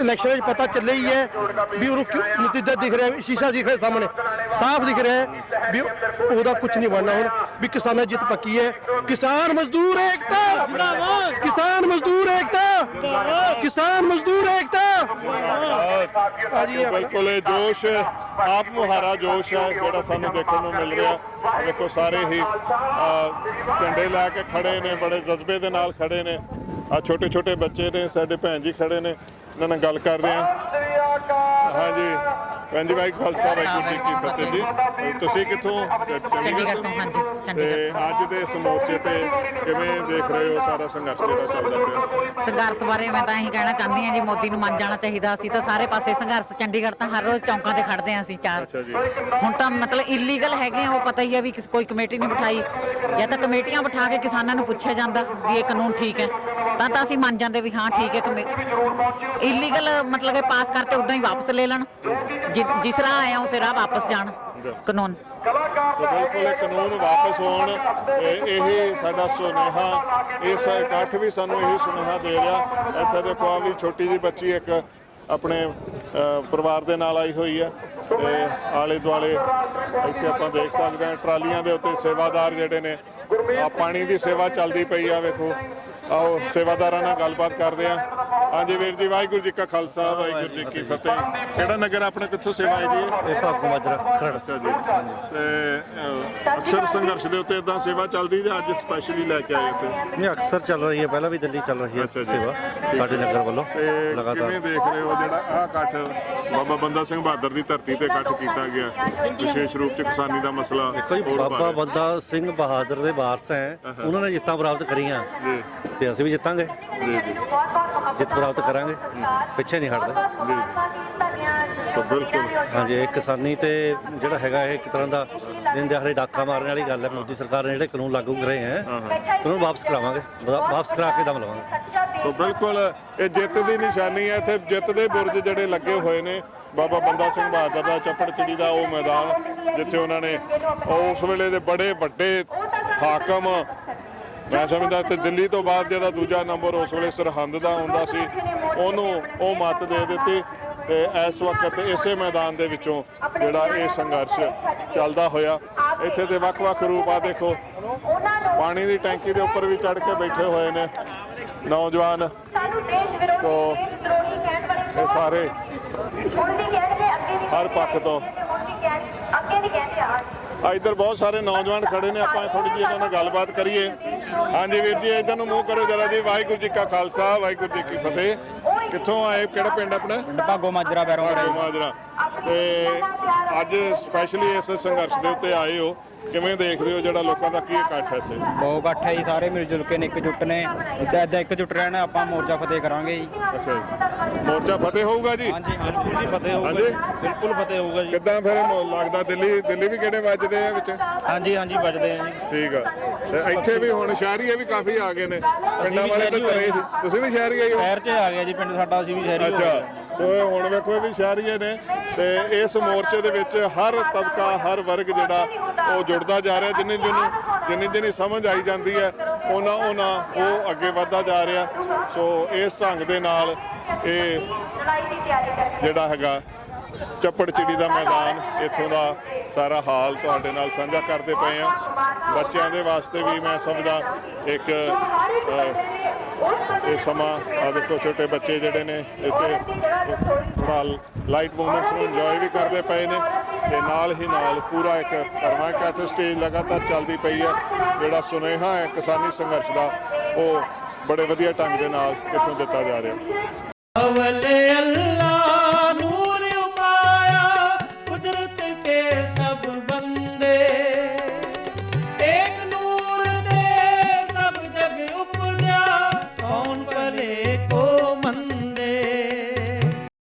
ਇਲੈਕਸ਼ਨ ਵਿੱਚ ਪਤਾ ਚੱਲੇ ਹੀ ਹੈ ਵੀ ਉਹਨੂੰ ਨਤੀਜਾ ਦਿਖ ਰਿਹਾ, ਸ਼ੀਸ਼ਾ ਦਿਖ ਰਿਹਾ ਸਾਹਮਣੇ, ਸਾਫ਼ ਦਿਖ ਰਿਹਾ ਵੀ ਉਹਦਾ ਕੁਝ ਨਹੀਂ ਬਣਨਾ ਹੁਣ ਵੀ। ਕਿਸਾਨਾਂ ਜਿੱਤ ਪੱਕੀ ਹੈ। ਕਿਸਾਨ ਮਜ਼ਦੂਰ ਏਕਤਾ ਜਿੰਦਾਬਾਦ, ਕਿਸਾਨ ਮਜ਼ਦੂਰ ਏਕਤਾ, ਕਿਸਾਨ ਮਜ਼ਦੂਰ ਏਕਤਾ। ਬਿਲਕੁਲ, ਇਹ ਜੋਸ਼ ਆਪ ਮੁਹਾਰਾ ਜੋਸ਼ ਹੈ ਜਿਹੜਾ ਸਾਨੂੰ ਦੇਖਣ ਨੂੰ ਮਿਲ ਰਿਹਾ। ਵੇਖੋ, ਸਾਰੇ ਹੀ ਝੰਡੇ ਲੈ ਕੇ ਖੜੇ ਨੇ, ਬੜੇ ਜਜ਼ਬੇ ਦੇ ਨਾਲ ਖੜੇ ਨੇ। ਆ ਛੋਟੇ ਛੋਟੇ ਬੱਚੇ ਨੇ, ਸਾਡੇ ਭੈਣ ਜੀ ਖੜੇ ਨੇ, ਇਹਨਾਂ ਨਾਲ ਗੱਲ ਕਰਦੇ ਆ। ਹਾਂਜੀ, ਭੈਣ ਜੀ ਵਾਹਿਗੁਰੂ ਖਾਲਸਾ ਵਾਹਿਗੁਰੂ ਜੀ ਕੀ ਫਤਿਹ ਜੀ। ਤੁਸੀਂ ਕਿੱਥੋਂ? ਚੰਡੀਗੜ੍ਹ ਤੋਂ। ਹਾਂਜੀ ਤੇ ਅੱਜ ਦੇ ਇਸ ਮੋਰਚੇ ਤੇ ਕਿਵੇਂ ਦੇਖ ਰਹੇ ਹੋ ਸਾਰਾ ਸੰਘਰਸ਼ ਜਿਹੜਾ ਚੱਲਦਾ ਪਿਆ? ਸੰਘਰਸ਼ ਬਾਰੇ ਮੈਂ ਤਾਂ ਇਹੀ ਕਹਿਣਾ ਚਾਹੁੰਦੀ ਹਾਂ ਜੀ, ਮੋਦੀ ਨੂੰ ਮੰਨ ਜਾਣਾ ਚਾਹੀਦਾ। ਅਸੀਂ ਤਾਂ ਸਾਰੇ ਪਾਸੇ ਸੰਘਰਸ਼, ਚੰਡੀਗੜ੍ਹ ਤਾਂ ਹਰ ਰੋਜ਼ ਚੌਂਕਾਂ ਤੇ ਖੜਦੇ ਹਾਂ ਅਸੀਂ ਚਾਰ। ਹੁਣ ਤਾਂ ਮਤਲਬ ਇਲੀਗਲ ਹੈਗੇ ਆ, ਉਹ ਪਤਾ ਹੀ ਹੈ ਵੀ ਕੋਈ ਕਮੇਟੀ ਨਹੀਂ ਬਿਠਾਈ, ਜਾਂ ਤਾਂ ਕਮੇਟੀਆਂ ਬਿਠਾ ਕੇ ਕਿਸਾਨਾਂ ਨੂੰ ਪੁੱਛਿਆ ਜਾਂਦਾ ਵੀ ਇਹ ਕਾਨੂੰਨ ਠੀਕ ਹੈ, ਤਾਂ ਅਸੀਂ ਮੰਨ ਜਾਂਦੇ ਵੀ ਹਾਂ ਠੀਕ ਹੈ। ਇਲੀਗਲ ਮਤਲਬ ਕਿ ਪਾਸ ਕਰਤੇ ਉਦਾਂ ਹੀ ਵਾਪਸ ਲੈ ਲੈਣ, ਜਿਸ ਰਾਹ ਆਇਆ ਉਸੇ ਰਾਹ ਵਾਪਸ ਜਾਣ ਕਾਨੂੰਨ। ਬਿਲਕੁਲ ਇਹ ਕਾਨੂੰਨ ਵਾਪਸ ਹੋਣ, ਇਹ ਸਾਡਾ ਸੁਨੇਹਾ, ਇਸ ਇਕੱਠ ਵੀ ਸਾਨੂੰ ਇਹੀ ਸੁਨੇਹਾ ਦੇ ਰਿਹਾ। ਇੱਥੇ ਦੇਖੋ ਆ ਵੀ ਛੋਟੀ ਜਿਹੀ ਬੱਚੀ ਇੱਕ ਆਪਣੇ ਪਰਿਵਾਰ ਦੇ ਨਾਲ ਆਈ ਹੋਈ ਹੈ ਤੇ ਆਲੇ ਦੁਆਲੇ ਇੱਥੇ ਆਪਾਂ ਦੇਖ ਸਕਦੇ ਹਾਂ ਟਰਾਲੀਆਂ ਦੇ ਉੱਤੇ ਸੇਵਾਦਾਰ ਜਿਹੜੇ ਨੇ ਆ ਪਾਣੀ ਦੀ ਸੇਵਾ ਚੱਲਦੀ ਪਈ ਆ। ਵੇਖੋ ਆਓ ਸੇਵਾਦਾਰਾਂ ਨਾਲ ਗੱਲਬਾਤ ਕਰਦੇ ਆ। ਹਾਂਜੀ ਵੀਰ ਜੀ, ਵਾਹਿਗੁਰੂ ਜੀ ਕਾ ਖਾਲਸਾ ਵਾਹਿਗੁਰੂ ਜੀ ਕੀ ਫਤਿਹ। ਕਿਹੜਾ ਨਗਰ ਆਪਣਾ, ਕਿੱਥੋਂ ਸੇਵਾ ਹੈ ਜੀ? ਇਹ ਭਾਗੋ ਮਾਜਰਾ ਖਰੜ। ਅੱਛਾ ਜੀ। ਤੇ ਅਕਸਰ ਸੰਘਰਸ਼ ਦੇ ਉੱਤੇ ਇਦਾਂ ਸੇਵਾ ਚੱਲਦੀ ਜਾਂ ਅੱਜ ਸਪੈਸ਼ਲੀ ਲੈ ਕੇ ਆਏ ਇੱਥੇ? ਨਹੀਂ, ਅਕਸਰ ਚੱਲ ਰਹੀ ਹੈ, ਪਹਿਲਾਂ ਵੀ ਦਿੱਲੀ ਚੱਲ ਰਹੀ ਹੈ ਸੇਵਾ ਸਾਡੇ ਨਗਰ ਵੱਲੋਂ ਲਗਾਤਾਰ। ਕਿਵੇਂ ਦੇਖ ਰਹੇ ਹੋ ਜਿਹੜਾ ਆਹ ਇਕੱਠ ਬਾਬਾ ਬੰਦਾ ਸਿੰਘ ਬਹਾਦਰ ਦੀ ਧਰਤੀ ਤੇ ਇਕੱਠ ਕੀਤਾ ਗਿਆ, ਵਿਸ਼ੇਸ਼ ਰੂਪ 'ਚ ਕਿਸਾਨੀ ਦਾ ਮਸਲਾ? ਦੇਖੋ ਜੀ, ਬਾਬਾ ਬੰਦਾ ਸਿੰਘ ਬਹਾਦਰ ਦੇ ਵਾਰਸ ਹੈ, ਉਹਨਾਂ ਨੇ ਜਿੱਤਾਂ ਪ੍ਰਾਪਤ ਕਰੀਆਂ ਤੇ ਅਸੀਂ ਵੀ ਜਿੱਤਾਂਗੇ, ਜਿੱਤ ਪ੍ਰਾਪਤ ਕਰਾਂਗੇ, ਪਿੱਛੇ ਨਹੀਂ ਹਟਦੇ। ਬਿਲਕੁਲ ਹਾਂਜੀ, ਇਹ ਕਿਸਾਨੀ ਤੇ ਜਿਹੜਾ ਹੈਗਾ ਇਹ ਇੱਕ ਤਰ੍ਹਾਂ ਦਾ ਦਿਨ ਦਿਹਾੜੇ ਡਾਕਾ ਮਾਰਨ ਵਾਲੀ ਗੱਲ ਹੈ। ਮੋਦੀ ਸਰਕਾਰ ਨੇ ਜਿਹੜੇ ਕਾਨੂੰਨ ਲਾਗੂ ਕਰੇ ਹੈ ਉਹਨੂੰ ਵਾਪਸ ਕਰਾਵਾਂਗੇ, ਵਾਪਸ ਕਰਾ ਕੇ ਦਮ ਲਵਾਂਗੇ। ਸੋ ਬਿਲਕੁਲ ਇਹ ਜਿੱਤ ਦੀ ਨਿਸ਼ਾਨੀ ਹੈ। ਇੱਥੇ ਜਿੱਤ ਦੇ ਬੁਰਜ ਜਿਹੜੇ ਲੱਗੇ ਹੋਏ ਨੇ ਬਾਬਾ ਬੰਦਾ ਸਿੰਘ ਬਹਾਦਰ ਦਾ ਚੱਪੜਚਿੜੀ ਦਾ ਉਹ ਮੈਦਾਨ, ਜਿੱਥੇ ਉਹਨਾਂ ਨੇ ਉਸ ਵੇਲੇ ਦੇ ਬੜੇ ਵੱਡੇ ਹਾਕਮ, ਮੈਂ ਸਮਝਦਾ ਤੇ ਦਿੱਲੀ ਤੋਂ ਬਾਅਦ ਜਿਹੜਾ ਦੂਜਾ ਨੰਬਰ ਉਸ ਵੇਲੇ ਸਰਹੰਦ ਦਾ ਹੁੰਦਾ ਸੀ, ਉਹਨੂੰ ਉਹ ਮੱਤ ਦੇ ਦਿੱਤੀ। ਤੇ ਇਸ ਵਕਤ ਇਸੇ ਮੈਦਾਨ ਦੇ ਵਿੱਚੋਂ ਜਿਹੜਾ ਇਹ ਸੰਘਰਸ਼ ਚੱਲਦਾ ਹੋਇਆ, ਇੱਥੇ ਦੇ ਵੱਖ-ਵੱਖ ਰੂਪ ਆ ਦੇਖੋ, ਪਾਣੀ ਦੀ ਟੈਂਕੀ ਦੇ ਉੱਪਰ ਵੀ ਚੜ੍ਹ ਕੇ ਬੈਠੇ ਹੋਏ ਨੇ ਨੌਜਵਾਨ। ਸੋ ਇਹ ਸਾਰੇ ਹਰ ਪੱਖ ਤੋਂ ਇੱਧਰ ਬਹੁਤ ਸਾਰੇ ਨੌਜਵਾਨ ਖੜੇ ਨੇ, ਆਪਾਂ ਥੋੜੀ ਜਿਹੀ ਇਹਨਾਂ ਨਾਲ ਗੱਲਬਾਤ ਕਰੀਏ। ਹਾਂਜੀ ਵੀਰ ਜੀ, ਇੱਧਰ ਨੂੰ ਮੂੰਹ ਕਰੋ ਜਰਾ ਜੀ। ਵਾਹਿਗੁਰੂ ਜੀ ਕਾ ਖਾਲਸਾ ਵਾਹਿਗੁਰੂ ਜੀ ਕੀ ਫਤਿਹ। ਕਿੱਥੋਂ ਆਏ, ਕਿਹੜਾ ਪਿੰਡ ਆਪਣਾ? ਪਿੰਡ ਭਾਗੋ ਮਾਜਰਾ, ਭਾਗੋ ਮਾਜਰਾ। ਤੇ ਅੱਜ ਸਪੈਸ਼ਲੀ ਇਸ ਸੰਘਰਸ਼ ਦੇ ਉੱਤੇ ਆਏ ਹੋ, ਕਿਵੇਂ ਦੇਖਦੇ ਹੋ ਜਿਹੜਾ ਲੋਕਾਂ ਦਾ ਕੀ ਇਕੱਠ ਹੈ ਇੱਥੇ? ਬਹੁਤ ਇਕੱਠ ਹੈ ਜੀ, ਸਾਰੇ ਮਿਲ ਜੁਲ ਕੇ ਨੇ, ਇੱਕਜੁੱਟ ਨੇ, ਇੱਦਾਂ ਇੱਕਜੁੱਟ ਰਹਿਣਾ, ਆਪਾਂ ਮੋਰਚਾ ਫਤਿਹ ਕਰਾਂਗੇ ਜੀ। ਅੱਛਾ ਜੀ, ਮੋਰਚਾ ਫਤਿਹ ਹੋਊਗਾ ਜੀ? ਹਾਂਜੀ ਬਿਲਕੁਲ ਜੀ, ਫਤਿਹ ਹੋਊਗਾ, ਬਿਲਕੁਲ ਫਤਿਹ ਹੋਊਗਾ ਜੀ। ਕਿੱਦਾਂ ਫਿਰ ਲੱਗਦਾ ਦਿੱਲੀ ਵੀ ਕਿਹੜੇ ਵੱਜਦੇ ਆ ਵਿੱਚ? ਹਾਂਜੀ ਵੱਜਦੇ ਆ ਜੀ। ਠੀਕ ਆ। ਤੇ ਇੱਥੇ ਵੀ ਹੁਣ ਸ਼ਹਿਰੀਏ ਵੀ ਕਾਫੀ ਆ ਗਏ ਨੇ, ਪਿੰਡਾਂ ਵਾਲੇ ਤਾਂ ਘਰੇ ਸੀ। ਤੁਸੀਂ ਵੀ ਸ਼ਹਿਰੀਏ ਹੋ? ਸ਼ਹਿਰ 'ਚ ਆ ਗਿਆ ਜੀ ਪਿੰਡ ਸਾਡਾ, ਅਸੀਂ ਵੀ ਸ਼ਹਿਰੀ। ਅੱਛਾ, ਹੁਣ ਵੇਖੋ ਇਹ ਵੀ ਸ਼ਹਿਰੀਏ ਨੇ ਤੇ ਇਸ ਮੋਰਚੇ ਦੇ ਵਿੱਚ ਹਰ ਤਬਕਾ, ਹਰ ਵਰਗ ਜਿਹੜਾ ਉਹ ਜੁੜਦਾ ਜਾ ਰਿਹਾ। ਜਿੰਨੀ ਸਮਝ ਆਈ ਜਾਂਦੀ ਹੈ ਉਹਨਾਂ ਉਹ ਅੱਗੇ ਵੱਧਦਾ ਜਾ ਰਿਹਾ। ਸੋ ਇਸ ਢੰਗ ਦੇ ਨਾਲ ਇਹ ਜਿਹੜਾ ਹੈਗਾ ਚੱਪੜਚਿੜੀ ਦਾ ਮੈਦਾਨ, ਇੱਥੋਂ ਦਾ ਸਾਰਾ ਹਾਲ ਤੁਹਾਡੇ ਨਾਲ ਸਾਂਝਾ ਕਰਦੇ ਪਏ ਆ। ਬੱਚਿਆਂ ਦੇ ਵਾਸਤੇ ਵੀ ਮੈਂ ਸਮਝਦਾ ਇੱਕ ਇਹ ਸਮਾਂ ਆ ਦੇਖੋ, ਛੋਟੇ ਬੱਚੇ ਜਿਹੜੇ ਨੇ ਇੱਥੇ ਥੋੜਾ ਲਾਈਟ ਮੂਵਮੈਂਟਸ ਨੂੰ ਇੰਜੋਏ ਵੀ ਕਰਦੇ ਪਏ ਨੇ ਤੇ ਨਾਲ ਹੀ ਨਾਲ ਪੂਰਾ ਇੱਕ ਭਰਵਾਂ ਇਕੱਠ ਸਟੇਜ ਲਗਾਤਾਰ ਚੱਲਦੀ ਪਈ ਹੈ। ਜਿਹੜਾ ਸੁਨੇਹਾ ਹੈ ਕਿਸਾਨੀ ਸੰਘਰਸ਼ ਦਾ, ਉਹ ਬੜੇ ਵਧੀਆ ਢੰਗ ਦੇ ਨਾਲ ਇੱਥੋਂ ਦਿੱਤਾ ਜਾ ਰਿਹਾ।